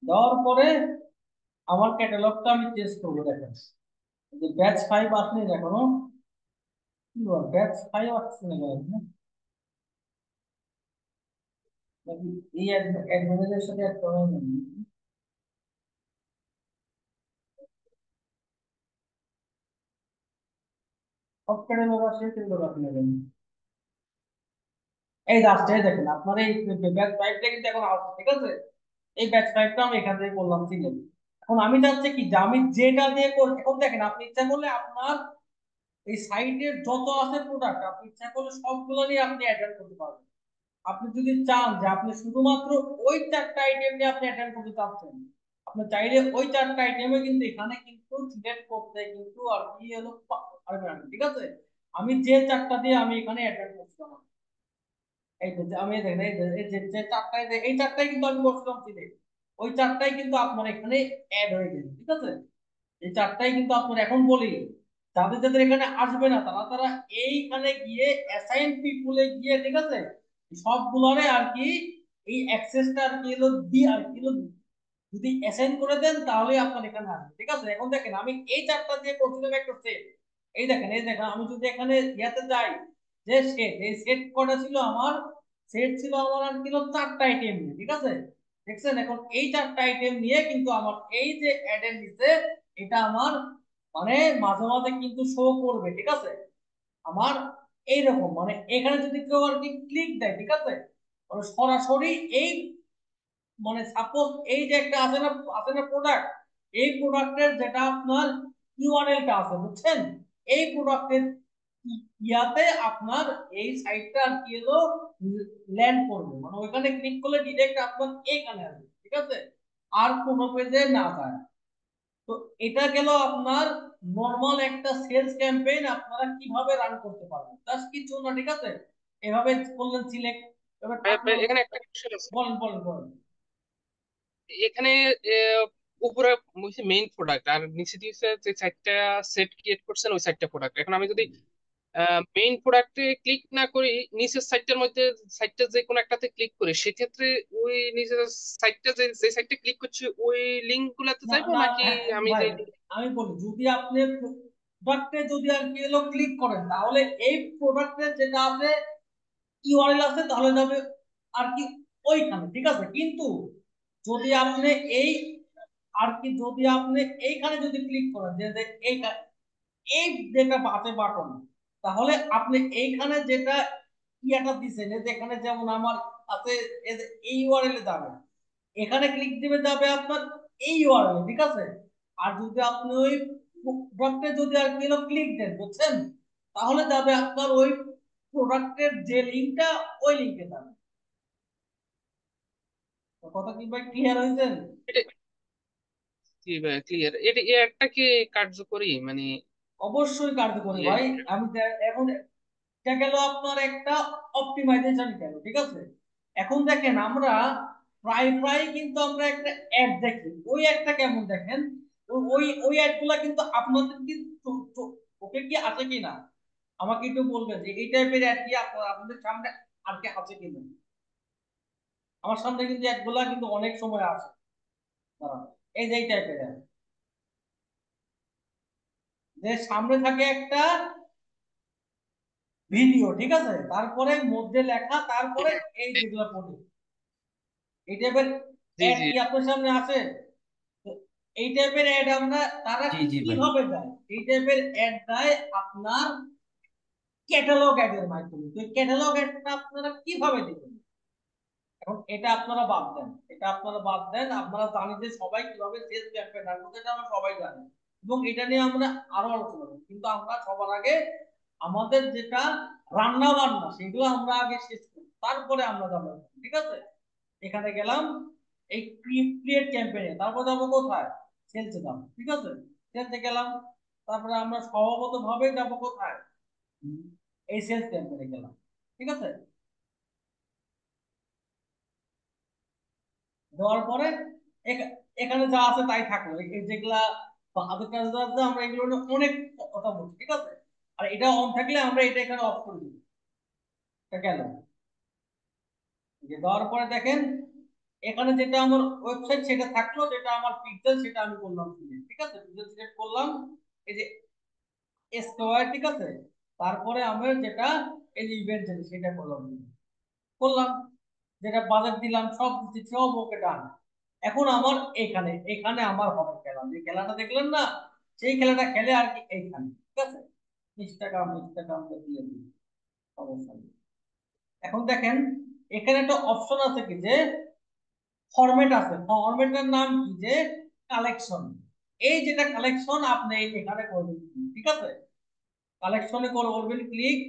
যাওয়ার পরে আমার ক্যাটালগটা আমি চেঞ্জ করবো, দেখেন যে ব্যাচ 5 আসেনি এখনো, কি বল ব্যাচ 5 আসছে না কেন, নাকি এই অ্যাডভার্টাইজের সাথে অ্যাড করা হয়নি, সব ক্যাটালগ আসে কিন্তু আপনি নেবেন। এই রাস্তায় দেখেন আপনার এই ব্যাচ ফাইভটা কিন্তু এখন আসছে, ঠিক আছে? এই ব্যাচ ফাইভটা আমি এখান থেকে করলাম সিলেক্ট। এখন আমি চাচ্ছি কি যে আমি যেটা দিয়ে করব, এখন দেখেন আপনি ইচ্ছা করলে আপনার এই সাইটের যত আছে প্রোডাক্ট আপনি ইচ্ছা করলে সবগুলো নিয়ে আপনি অ্যাটেন্ড করতে পারবেন। আপনি যদি চান যে আপনি শুধুমাত্র ওই চারটা আইটেম নিয়ে আপনি অ্যাটেন্ড করতে চাচ্ছেন, আপনি চাইলে ওই চারটা আইটেমে কিন্তু এখানে কিন্তু সিলেক্ট করতে কিন্তু আর কি হলো পারবেন, ঠিক আছে? আমি যে চারটা দিয়ে আমি এখানে অ্যাটেন্ড করছিলাম, এই যে আমি দেখেন এই যে যে চারটায় এই চারটায় কিন্তু আমি করছিলাম সিলেক্ট, ওই চারটায় কিন্তু আপনার এখানে অ্যাড হয়ে গেছে, ঠিক আছে? এই চারটাই কিন্তু আপনার এখন বলি যাদের যাদের এখানে আসবে না তারা তারা এইখানে গিয়ে অ্যাসাইন পিপুলে গিয়ে, ঠিক আছে, সবগুলোরে আর কি এই অ্যাক্সেসটা আর কি হলো দি আর কি হলো যদি অ্যাসাইন করে দেন তাহলে আপনার এখানে আসবে, ঠিক আছে? এখন দেখেন আমি এই চারটা দিয়ে করছিলাম একটা সেট। এই দেখেন আমি যদি এখানে ইয়াতে যাই যে সেট, এই সেট কটা ছিল আমার, সেট ছিল আমার আর কিলো চারটা আইটেম নিয়ে, ঠিক আছে? দেখছেন এখন এই চারটা আইটেম নিয়ে কিন্তু আমার এই যে অ্যাড এর নিচে এটা আমার মানে মাঝে মাঝে কিন্তু শো করবে, ঠিক আছে? আমার এইরকম মানে এখানে যদি কেউ আর কি ক্লিক দেয়, ঠিক আছে, মানে সরাসরি এই মানে সাপোজ এই যে একটা আছে না প্রোডাক্ট, এই প্রোডাক্টের যেটা আপনার ইউআরএলটা আছে বুঝছেন, এই প্রোডাক্টের ইয়াতে আপনার এই সাইটটা আর কি হলো ল্যান্ড করবে, মানে ওইখানে ক্লিক করলে ডিরেক্ট আপনার এইখানে আসবে, ঠিক আছে? আর কোনো পেজে না যায়। তো এটা গেল আপনার নরমাল একটা সেলস ক্যাম্পেইন আপনারা কিভাবে রান করতে পারবেন, জাস্ট কিছু না, ঠিক আছে? এভাবে করলেন সিলেক্ট, এবার থাকলো। এখানে একটা কোশ্চেন আছে। বলেন বলেন বলেন। এখানে আহ, উপরে মেইন প্রোডাক্ট আর নিচে দিয়েছে যে চারটা সেট ক্রিয়েট করছেন ওই চারটা প্রোডাক্ট। এখন আমি যদি মেইন প্রোডাক্টে ক্লিক না করি, নিচের সাইটটার মধ্যে সাইটটা যে কোনো একটাতে ক্লিক করি, সেক্ষেত্রে ওই নিচের সাইটটা যে যে সাইটটা ক্লিক করছি ওই লিঙ্ক গুলাতে না যাইবো না নাকি আমি ভাই, যে আমি বলি যদি আপনি প্রোডাক্টে যদি আর কি হলো ক্লিক করেন তাহলে এই প্রোডাক্টের যেটা আছে ইউআরএল আছে তাহলে যাবে আর কি ওইখানে, ঠিক আছে? কিন্তু যদি আপনি এই আর কি যদি আপনি এইখানে যদি ক্লিক করেন যে যে এই যেটা আছে বাটন, তাহলে আপনি এইখানে যেটা ইয়াটা দিছেন এই যে এখানে যেমন আমার আছে এই যে এই ইউআরএল এ যাবে, এখানে ক্লিক দিবে যাবে আপনার এই ইউআরএল, ঠিক আছে? আর যদি আপনি ওই প্রোডাক্টে যদি আর কি ক্লিক দেন বুঝছেন, তাহলে যাবে আপনার ওই প্রোডাক্টের যে লিংকটা ওই লিংকে যাবে। তো কথা কি ভাই ক্লিয়ার হয়েছেন? ক্লিয়ার? এটা এই একটা কি কার্যকরী মানে অবশ্যই কার্যকরী ইয়ে? ভাই। এখন এটা গেল আপনার একটা অপটিমাইজেশন গেল, ঠিক আছে? এখন দেখেন আমরা প্রায় প্রায় কিন্তু আমরা একটা অ্যাড দেখি, ওই অ্যাডটা কেমন দেখেন, ওই অ্যাড গুলা কিন্তু আপনাদের কি ওকে কি আছে কিনা আমাকে একটু বলবেন যে এই টাইপের অ্যাড কি আপনাদের সামনে আর কি আছে কিনা? আমার সামনে কিন্তু অ্যাড গুলা কিন্তু অনেক সময় আসে। দাঁড়ান, এই যে এই টাইপের অ্যাড, যে সামনে থাকে একটা ভিডিও, ঠিক আছে, তারপরে মধ্যে লেখা, তারপরে এই যেগুলো পড়ে এই টাইপের জি অ্যাড জি কি আপনার সামনে আছে? তো এই টাইপের অ্যাড আমরা তারা জি জি ভাই। কিভাবে দেয়, এই টাইপের অ্যাড দেয় আপনার ক্যাটালগ অ্যাড এর মাধ্যমে। তো ক্যাটালগ অ্যাডটা আপনারা কিভাবে দিবেন? এখন এটা আপনারা বাদ দেন, এটা আপনারা বাদ দেন, আপনারা জানেন যে সবাই কিভাবে সেলস ক্যাম্পেইন রান করতে, এটা আমরা সবাই জানি এবং এটা নিয়ে আমরা আরো আলোচনা করব, কিন্তু আমরা সবার আগে আমাদের যেটা রান্না বান্না সেগুলো আমরা আগে শেষ করি, তারপরে আমরা যাবো, ঠিক আছে? এখানে গেলাম এই ক্রিয়েট ক্যাম্পেইনে, তারপর যাবো কোথায়? সেলসে যাবো, ঠিক আছে? সেলসে গেলাম, তারপরে আমরা স্বভাবত ভাবে যাবো কোথায়? এই সেলস ক্যাম্পেইনে গেলাম, ঠিক আছে? দেওয়ার পরে এখানে যা আছে তাই থাকলো, এই যেগুলা হাতের কাজ আছে আমরা এগুলো নিয়ে অনেক কথা বলছি, ঠিক আছে? আর এটা অন থাকলে আমরা এটা এখানে অফ করে দিই, এটা গেল। যে দেওয়ার পরে দেখেন এখানে যেটা আমার ওয়েবসাইট সেটা থাকলো, যেটা আমার পিক্সেল সেটা আমি করলাম সিলেক্ট, ঠিক আছে? পিক্সেল সিলেক্ট করলাম, এই যে স্কোয়ার, ঠিক আছে? তারপরে আমরা যেটা এই যে ইভেন্ট যেটা সেটা করলাম, করলাম যেটা বাজেট দিলাম সব দিচ্ছি, সব ওকে ডান। এখন আমার এখানে এখানে আমার হবে খেলা, যে খেলাটা দেখলেন না, সেই খেলাটা খেলে আর কি এইখানে, ঠিক আছে? ইনস্টাগ্রাম ইনস্টাগ্রাম দিয়ে দিই, সমস্যা নেই। এখন দেখেন এখানে একটা অপশন আছে কি যে ফরম্যাট আছে, ফরম্যাটের নাম কি যে কালেকশন। এই যেটা কালেকশন আপনি এখানে করবেন, ঠিক আছে, কালেকশনে করবেন ক্লিক,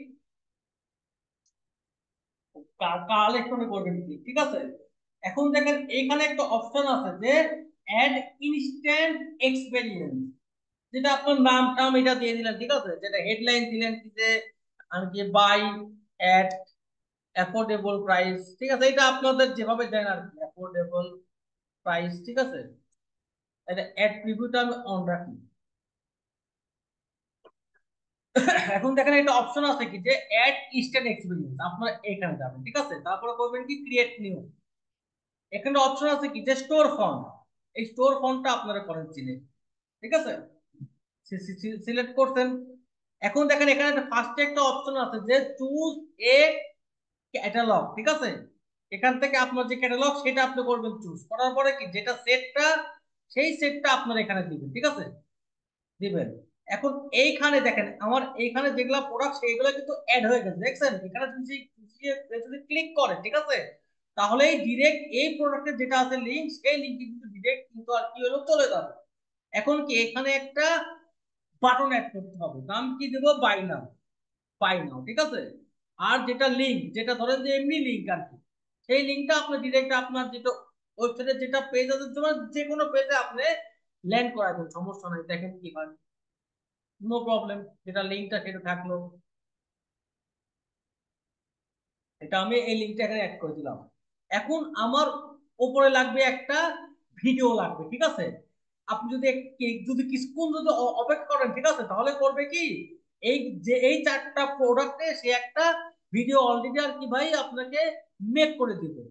কালেকশনে করবেন ক্লিক, ঠিক আছে। এখন দেখেন এইখানে একটা অপশন আছে যে অ্যাড ইনস্ট্যান্ট এক্সপেরিয়েন্স, যেটা আপনার নাম টাম এটা দিয়ে দিলেন, ঠিক আছে, যেটা হেডলাইন দিলেন কি যে আমি কি বাই এট অ্যাফোর্ডেবল প্রাইস, ঠিক আছে, এটা আপনাদের যেভাবে দেন আর কি, অ্যাফোর্ডেবল প্রাইস, ঠিক আছে। এটা অ্যাড প্রিভিউটা আমি অন রাখি। এখন দেখেন একটা অপশন আছে কি যে অ্যাড ইনস্ট্যান্ট এক্সপেরিয়েন্স, আপনারা এখানে যাবেন, ঠিক আছে, তারপরে করবেন কি ক্রিয়েট নিউ। এখানে অপশন আছে কি যে স্টোর ফন্ট, এই স্টোর ফন্টটা আপনারা করেন সিলেক্ট, ঠিক আছে, সিলেক্ট করছেন। এখন দেখেন এখানে ফার্স্টে একটা অপশন আছে যে চুজ এ ক্যাটালগ, ঠিক আছে, এখান থেকে আপনার যে ক্যাটালগ সেটা আপনি করবেন চুজ করার পরে কি যেটা সেটটা, সেই সেটটা আপনার এখানে দিবেন, ঠিক আছে, দিবেন। এখন এইখানে দেখেন আমার এইখানে যেগুলা প্রোডাক্ট সেইগুলো কিন্তু অ্যাড হয়ে গেছে, দেখছেন এখানে যদি যদি ক্লিক করেন, ঠিক আছে, তাহলে ডিরেক্ট এই প্রোডাক্টের যেটা আছে লিংক, সেই লিংকে কিন্তু ডিরেক্ট কিন্তু আর কি হলো চলে যাবে। এখন কি এখানে একটা বাটন অ্যাড করতে হবে, নাম কি দেবো, বাই নাও, বাই নাও, ঠিক আছে। আর যেটা লিংক, যেটা ধরেন যে এমনি লিংক আর কি, সেই লিংকটা আপনি ডিরেক্ট আপনার যেটা ওয়েবসাইটের যেটা পেজ আছে তোমার যে কোনো পেজে আপনি ল্যান্ড করাবেন, সমস্যা নাই, দেখেন কি হয়, নো প্রবলেম, যেটা লিংকটা সেটা থাকলো। এটা আমি এই লিংকটা এখানে অ্যাড করে দিলাম। এখন আমার উপরে লাগবে একটা ভিডিও লাগবে, ঠিক আছে। আপনি যদি যদি কিছুক্ষণ যদি অপেক্ষা করেন, ঠিক আছে, তাহলে করবে কি এই যে এই চারটা প্রোডাক্টে সে একটা ভিডিও অলরেডি আর কি ভাই আপনাকে মেক করে দিবে।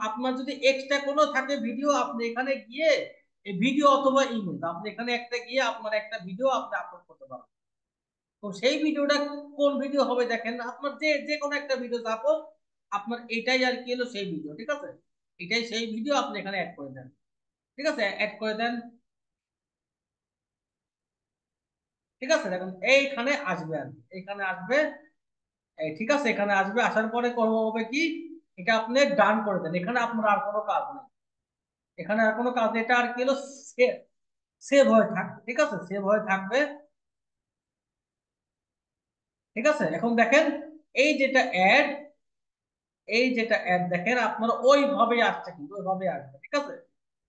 আপনার যদি এক্সট্রা কোনো থাকে ভিডিও, আপনি এখানে গিয়ে এই ভিডিও অথবা ইমেজ আপনি এখানে একটা গিয়ে আপনার একটা ভিডিও আপনি আপলোড করতে পারেন। তো সেই ভিডিওটা কোন ভিডিও হবে দেখেন, আপনার যে যে কোনো একটা ভিডিও, সাপোজ আপনার এটাই আর কি হলো সেই ভিডিও, ঠিক আছে, এটাই সেই ভিডিও আপনি এখানে অ্যাড করে দেন, ঠিক আছে, অ্যাড করে দেন, ঠিক আছে, দেখুন এইখানে আসবে আর কি, এইখানে আসবে, এই ঠিক আছে, এখানে আসবে, আসার পরে করবো হবে কি এটা আপনি ডান করে দেন, এখানে আপনার আর কোনো কাজ নেই, এখানে আর কোনো কাজ নেই, এটা আর কি হলো সেভ হয়ে থাকবে, ঠিক আছে, সেভ হয়ে থাকবে, ঠিক আছে। এখন দেখেন এই যেটা অ্যাড, এই যেটা অ্যাড দেখেন আপনার ওইভাবে আসছে, কিন্তু ওইভাবে আসবে, ঠিক আছে,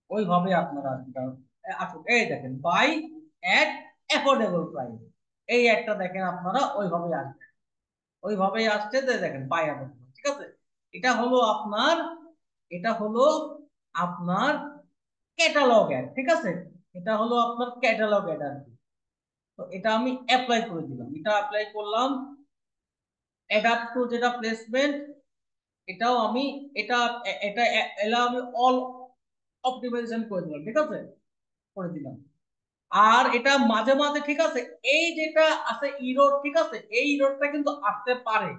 ওইভাবে আপনারা আসবে, আসুন এই দেখেন বাই এট অ্যাফোর্ডেবল প্রাইস, এই একটা দেখেন আপনারা ওইভাবে আসবে, ওইভাবেই আসছে যে দেখেন বাই অ্যাফোর্ডেবল, ঠিক আছে। এটা হলো আপনার, এটা হলো আপনার ক্যাটালগ অ্যাড, ঠিক আছে, এটা হলো আপনার ক্যাটালগ অ্যাড আর কি। তো এটা আমি অ্যাপ্লাই করে দিলাম, এটা অ্যাপ্লাই করলাম, অ্যাডাপ্ট টু যেটা প্লেসমেন্ট, এটাও আমি এটা এটা এলা আমি অল অপটিমাইজেশন করে দিলাম, ঠিক আছে, করে দিলাম। আর এটা মাঝে মাঝে, ঠিক আছে, এই যেটা আছে ইরোড, ঠিক আছে, এই ইরোডটা কিন্তু আসতে পারে,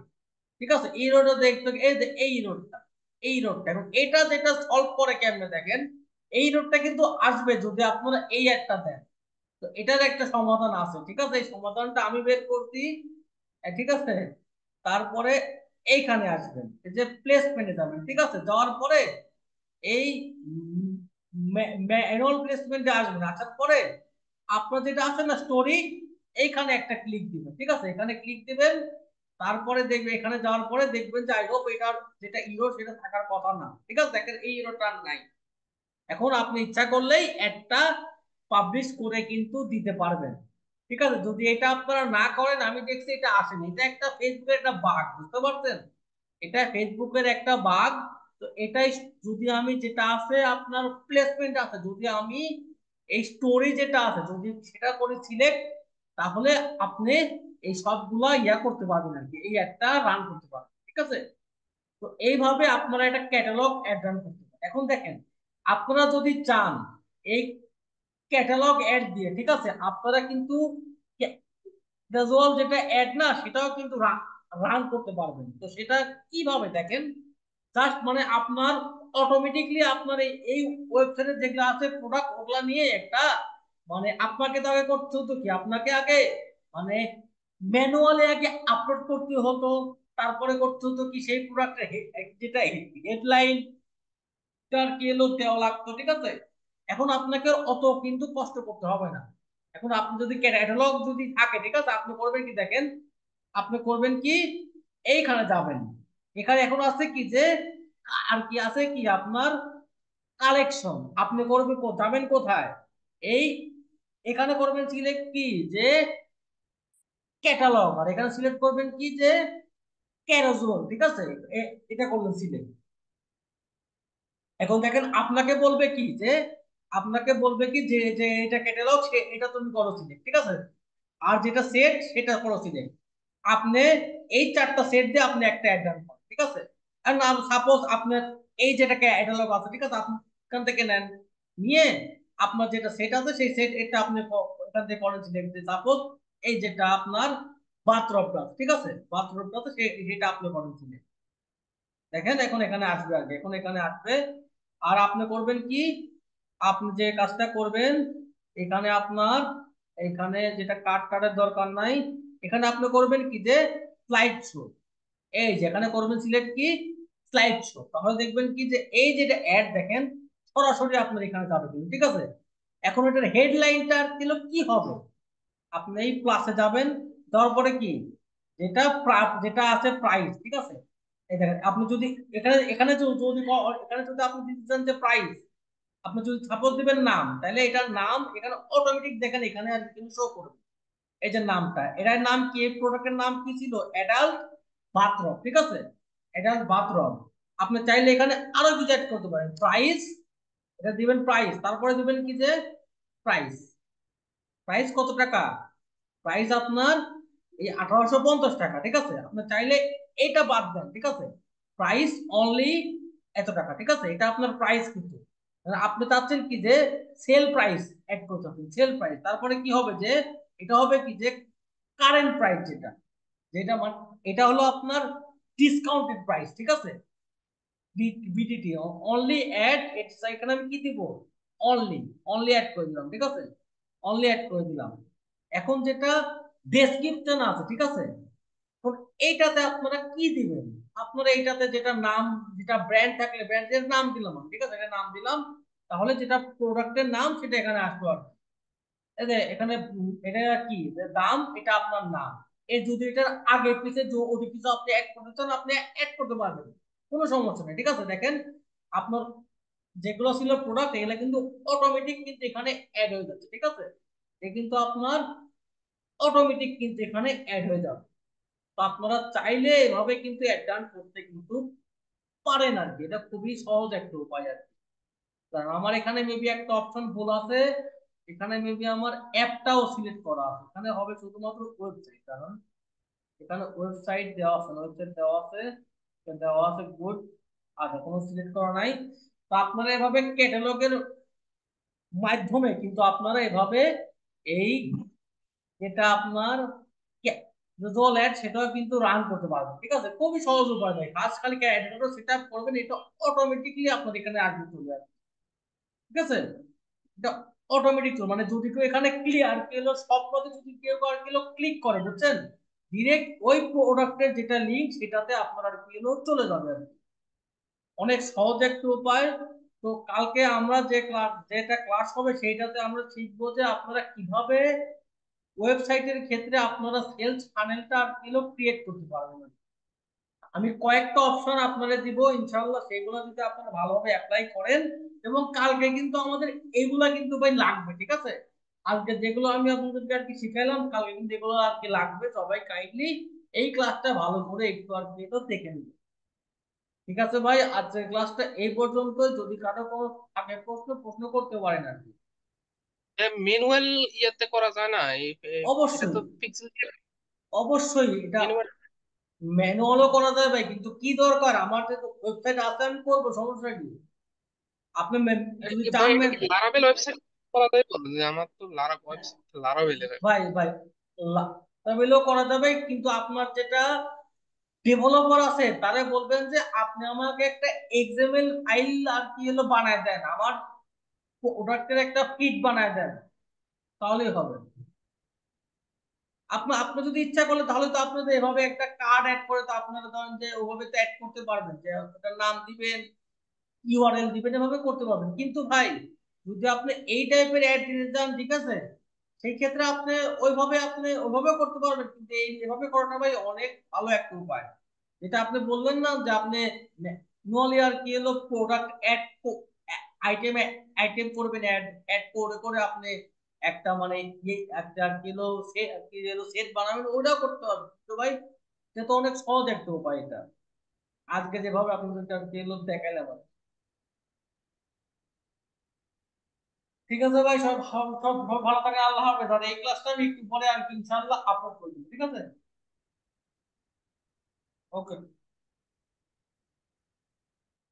ঠিক আছে, এই রোডটা দেখতে, এই যে এই রোডটা, এই রোডটা, এবং এটা যেটা সলভ করে কেমনে দেখেন, এই রোডটা কিন্তু আসবে যদি আপনারা এই একটা দেন। তো এটার একটা সমাধান আছে, ঠিক আছে, এই সমাধানটা আমি বের করছি, ঠিক আছে। তারপরে এইখানে আসবেন, এই যে প্লেসমেন্টে যাবেন, ঠিক আছে, যাওয়ার পরে এই ম্যানুয়াল প্লেসমেন্টে আসবেন, আসার পরে আপনার যেটা আছে না স্টোরি, এইখানে একটা ক্লিক দিবেন, ঠিক আছে, এখানে ক্লিক দিবেন, তারপরে দেখবে এখানে যাওয়ার পরে দেখবেন যে আই হোপ এটার যেটা ইরো সেটা থাকার কথা না, ঠিক আছে, দেখেন এই ইরোটা নাই। এখন আপনি ইচ্ছা করলেই একটা পাবলিশ করে কিন্তু দিতে পারবেন, ঠিক আছে, যদি এটা আপনারা না করেন, আমি দেখছি এটা আসেনি, এটা একটা ফেসবুকের একটা বাগ, বুঝতে পারছেন, এটা ফেসবুকের একটা বাগ। তো এটাই যদি আমি যেটা আছে আপনার প্লেসমেন্ট আছে, যদি আমি এই স্টোরি যেটা আছে যদি সেটা করে সিলেক্ট, তাহলে আপনি এই সবগুলা ইয়া করতে পারবেন আর কি, এই একটা রান করতে পারবেন, ঠিক আছে। তো এইভাবে আপনারা একটা ক্যাটালগ অ্যাড রান করতে পারেন। এখন দেখেন আপনারা যদি চান এই ক্যাটালগ অ্যাড দিয়ে, ঠিক আছে, আপনারা কিন্তু ক্যাজুয়াল যেটা অ্যাড না সেটাও কিন্তু রান করতে পারবেন। তো সেটা কিভাবে দেখেন, জাস্ট মানে আপনার অটোমেটিকলি আপনার এই ওয়েবসাইটে যেগুলো আছে প্রোডাক্ট, ওগুলা নিয়ে একটা মানে আপনাকে তো আগে করতে হতো কি, আপনাকে আগে মানে ম্যানুয়ালি আগে আপলোড করতে হতো, তারপরে করতে হতো কি সেই প্রোডাক্টের যেটা হেডলাইন তার কি হলো দেওয়া লাগতো, ঠিক আছে। এখন আপনাকে অত কিন্তু কষ্ট করতে হবে না। এখন আপনি যদি ক্যাটালগ যদি থাকে, ঠিক আছে, আপনি করবেন কি দেখেন, আপনি করবেন কি এইখানে যাবেন, এখানে এখন আছে কি যে আর কি আছে কি আপনার কালেকশন, আপনি করবেন যাবেন কোথায়, এই এখানে করবেন সিলেক্ট কি যে ক্যাটালগ, আর এখানে সিলেক্ট করবেন কি যে ক্যারোজুয়াল, ঠিক আছে। এটা করবেন সিলেক্ট। এখন দেখেন আপনাকে বলবে কি যে আপনাকে বলবে কি যে যে এটা ক্যাটালগ এটা তুমি করো সিলেক্ট, ঠিক আছে। আর যেটা সেট সেটা করো সিলেক্ট। আপনি এই চারটা সেট দিয়ে আপনি একটা অ্যাড রান করেন, ঠিক আছে। আর না সাপোজ আপনার এই যেটা ক্যাটালগ আছে, ঠিক আছে, আপনি এখান থেকে নেন, নিয়ে আপনার যেটা সেট আছে সেই সেট এটা আপনি এখান থেকে করেন সিলেক্ট। সাপোজ এই যেটা আপনার বাথরবটা, ঠিক আছে, বাথরবটা সেটা আপনি করেন সিলেক্ট। দেখেন এখন এখানে আসবে, আগে এখন এখানে আসবে। আর আপনি করবেন কি, আপনি যে কাজটা করবেন এখানে আপনার এখানে যেটা কার্ডের দরকার নাই, এখানে আপনি করবেন কি যে স্লাইড শো, এই যেখানে করবেন সিলেক্ট কি স্লাইড শো, তাহলে দেখবেন কি যে এই যেটা অ্যাড দেখেন সরাসরি আপনার এখানে যাবে কিন্তু, ঠিক আছে। এখন এটার হেডলাইনটা দিল কি হবে, আপনি এই প্লাসে যাবেন, তারপরে কি যেটা যেটা আছে প্রাইস, ঠিক আছে। এই দেখেন আপনি যদি এখানে এখানে যদি এখানে যদি আপনি দিতে চান যে প্রাইস, আপনি যদি সাপোজ দিবেন নাম, তাহলে এটার নাম এখানে অটোমেটিক দেখেন এখানে আর কিন্তু শো করবে। এই যে নামটা, এটার নাম কি, প্রোডাক্টের নাম কি ছিল, অ্যাডাল্ট বাথরব, ঠিক আছে, অ্যাডাল্ট বাথরব। আপনি চাইলে এখানে আরো কিছু অ্যাড করতে পারেন, প্রাইস, এটা দিবেন প্রাইস, তারপরে দিবেন কি যে প্রাইস, প্রাইস কত টাকা, প্রাইস আপনার এই 1850 টাকা, ঠিক আছে। আপনি চাইলে এটা বাদ দেন, ঠিক আছে, প্রাইস অনলি এত টাকা, ঠিক আছে, এটা আপনার প্রাইস কিন্তু। আপনি চাচ্ছেন কি যে সেল প্রাইস অ্যাড করতে হবে, সেল প্রাইস, তারপরে কি হবে যে এটা হবে কি যে কারেন্ট প্রাইস, যেটা যেটা মানে এটা হলো আপনার ডিসকাউন্টেড প্রাইস, ঠিক আছে, বিটিটি অনলি অ্যাড, এখানে আমি কি দিব, অনলি, অনলি অ্যাড করে দিলাম, ঠিক আছে, অনলি অ্যাড করে দিলাম। এখন যেটা ডেসক্রিপশন আছে, ঠিক আছে, এখন এইটাতে আপনারা কি দিবেন, আপনারা এইটাতে যেটা নাম, যেটা ব্র্যান্ড থাকলে ব্র্যান্ডের নাম দিলাম আমি, ঠিক আছে, এটা নাম দিলাম, তাহলে যেটা প্রোডাক্টের নাম সেটা এখানে আসলো আর কি। এই যে এখানে এটা কি যে দাম, এটা আপনার নাম। এই যদি এটার আগে পিছে ওটি কিছু আপনি অ্যাড করতে চান আপনি অ্যাড করতে পারবেন, কোনো সমস্যা নেই, ঠিক আছে। দেখেন আপনার যেগুলো ছিল প্রোডাক্ট এগুলো কিন্তু অটোমেটিক কিন্তু এখানে অ্যাড হয়ে যাচ্ছে, ঠিক আছে, এ কিন্তু আপনার অটোমেটিক কিন্তু এখানে অ্যাড হয়ে যাবে। তো আপনারা চাইলে এভাবে কিন্তু অ্যাড ডান করতে কিন্তু পারেন আর কি, এটা খুবই সহজ একটা উপায় আর কি। কারণ আমার এখানে মেবি একটা অপশন ভুল আছে, এখানে মেবি আমার অ্যাপটাও সিলেক্ট করা আছে, এখানে হবে শুধুমাত্র ওয়েবসাইট, কারণ এখানে ওয়েবসাইট দেওয়া আছে, ওয়েবসাইট দেওয়া আছে, দেওয়া আছে গুড, আচ্ছা কোনো সিলেক্ট করা নাই। তো আপনারা এভাবে ক্যাটালগের মাধ্যমে কিন্তু আপনারা এভাবে এই যেটা আপনার ভিজুয়াল অ্যাড সেটাও কিন্তু রান করতে পারবেন, ঠিক আছে, খুবই সহজ উপায় ভাই, কাজ খালি ক্যাটালগ সেট আপ করবেন, এটা অটোমেটিকলি আপনার এখানে আসবে, চলে আসবে, ঠিক আছে। এটা অটোমেটিক মানে যদি কেউ এখানে ক্লিয়ার কেলো সব পথে যদি কেউ আর কেলো ক্লিক করে, বুঝছেন, ডিরেক্ট ওই প্রোডাক্টের যেটা লিংক সেটাতে আপনার আর কেলো চলে যাবে আর কি। অনেক সহজ একটা উপায়। তো কালকে আমরা যে ক্লাস যেটা ক্লাস হবে সেইটাতে আমরা শিখবো যে আপনারা কিভাবে ওয়েবসাইটের ক্ষেত্রে আপনারা সেলস ফানেলটা আর কিলো ক্রিয়েট করতে পারবেন। আমি কয়েকটা অপশন আপনাদের দিব ইনশাআল্লাহ, সেগুলো যদি আপনারা ভালোভাবে অ্যাপ্লাই করেন, এবং কালকে কিন্তু আমাদের এগুলা কিন্তু ভাই লাগবে, ঠিক আছে। আজকে যেগুলো আমি আপনাদেরকে আর কি শিখাইলাম কালকে কিন্তু এগুলো আর কি লাগবে, সবাই কাইন্ডলি এই ক্লাসটা ভালো করে একটু আর কি তো দেখে নিন। ঠিক আছে ভাই, আজকের ক্লাসটা এই পর্যন্ত, যদি কারো কোনো থাকে প্রশ্ন প্রশ্ন করতে পারেন আর কি। ম্যানুয়াল ইয়াতে করা যায় না এটা অবশ্যই, তো পিক্সেল অবশ্যই এটা ম্যানুয়াল। ম্যানুয়ালও করা যায় ভাই, কিন্তু কি দরকার, আমার যে ওয়েবসাইট আছে আমি করবো, সমস্যা কি, আপনি যদি ভাই চান এটা কি লারাবেল ওয়েবসাইট করা যায় বলে যে আমার তো লারা ওয়েবসাইট লারাবেলের। ভাই ভাই তাহলেও করা যাবে, কিন্তু আপনার যেটা ডেভেলপার আছে তারে বলবেন যে আপনি আমাকে একটা এক্সএমএল ফাইল আর কি হলো বানায় দেন, আমার প্রোডাক্টের একটা ফিট বানায় দেন, তাহলেই হবে। আপনি আপনি যদি ইচ্ছা করলে তাহলে তো আপনি তো এভাবে একটা কার্ড অ্যাড করে তো আপনারা ধরেন যে ওভাবে তো অ্যাড করতে পারবেন, যে ওটার নাম দিবেন, ইউআরএল দিবেন, এভাবে করতে পারবেন। কিন্তু ভাই যদি আপনি এই টাইপের অ্যাড দিতে চান, ঠিক আছে, সেই ক্ষেত্রে আপনি ওইভাবে করতে পারবেন, কিন্তু এই এভাবে করাটা ভাই অনেক ভালো একটা উপায়। যেটা আপনি বললেন না যে আপনি ম্যানুয়ালি আর কি হলো প্রোডাক্ট অ্যাড আইটেম আইটেম করবেন, অ্যাড অ্যাড করে করে আপনি একটা মানে একটা কিলো সেট বানাবেন, ওটাও করতে হবে তো ভাই। এটা তো অনেক সহজ একটা উপায় এটা, আজকে যেভাবে আপনাদেরকে আর কি হলো দেখাইলাম আর কি। ঠিক আছে ভাই, সব সব সব সব ভালো থাকে, আল্লাহ হাফেজ। আর এই ক্লাসটা আমি একটু পরে আর কি ইনশাআল্লাহ আপলোড করে দেবো, ঠিক আছে? ওকে।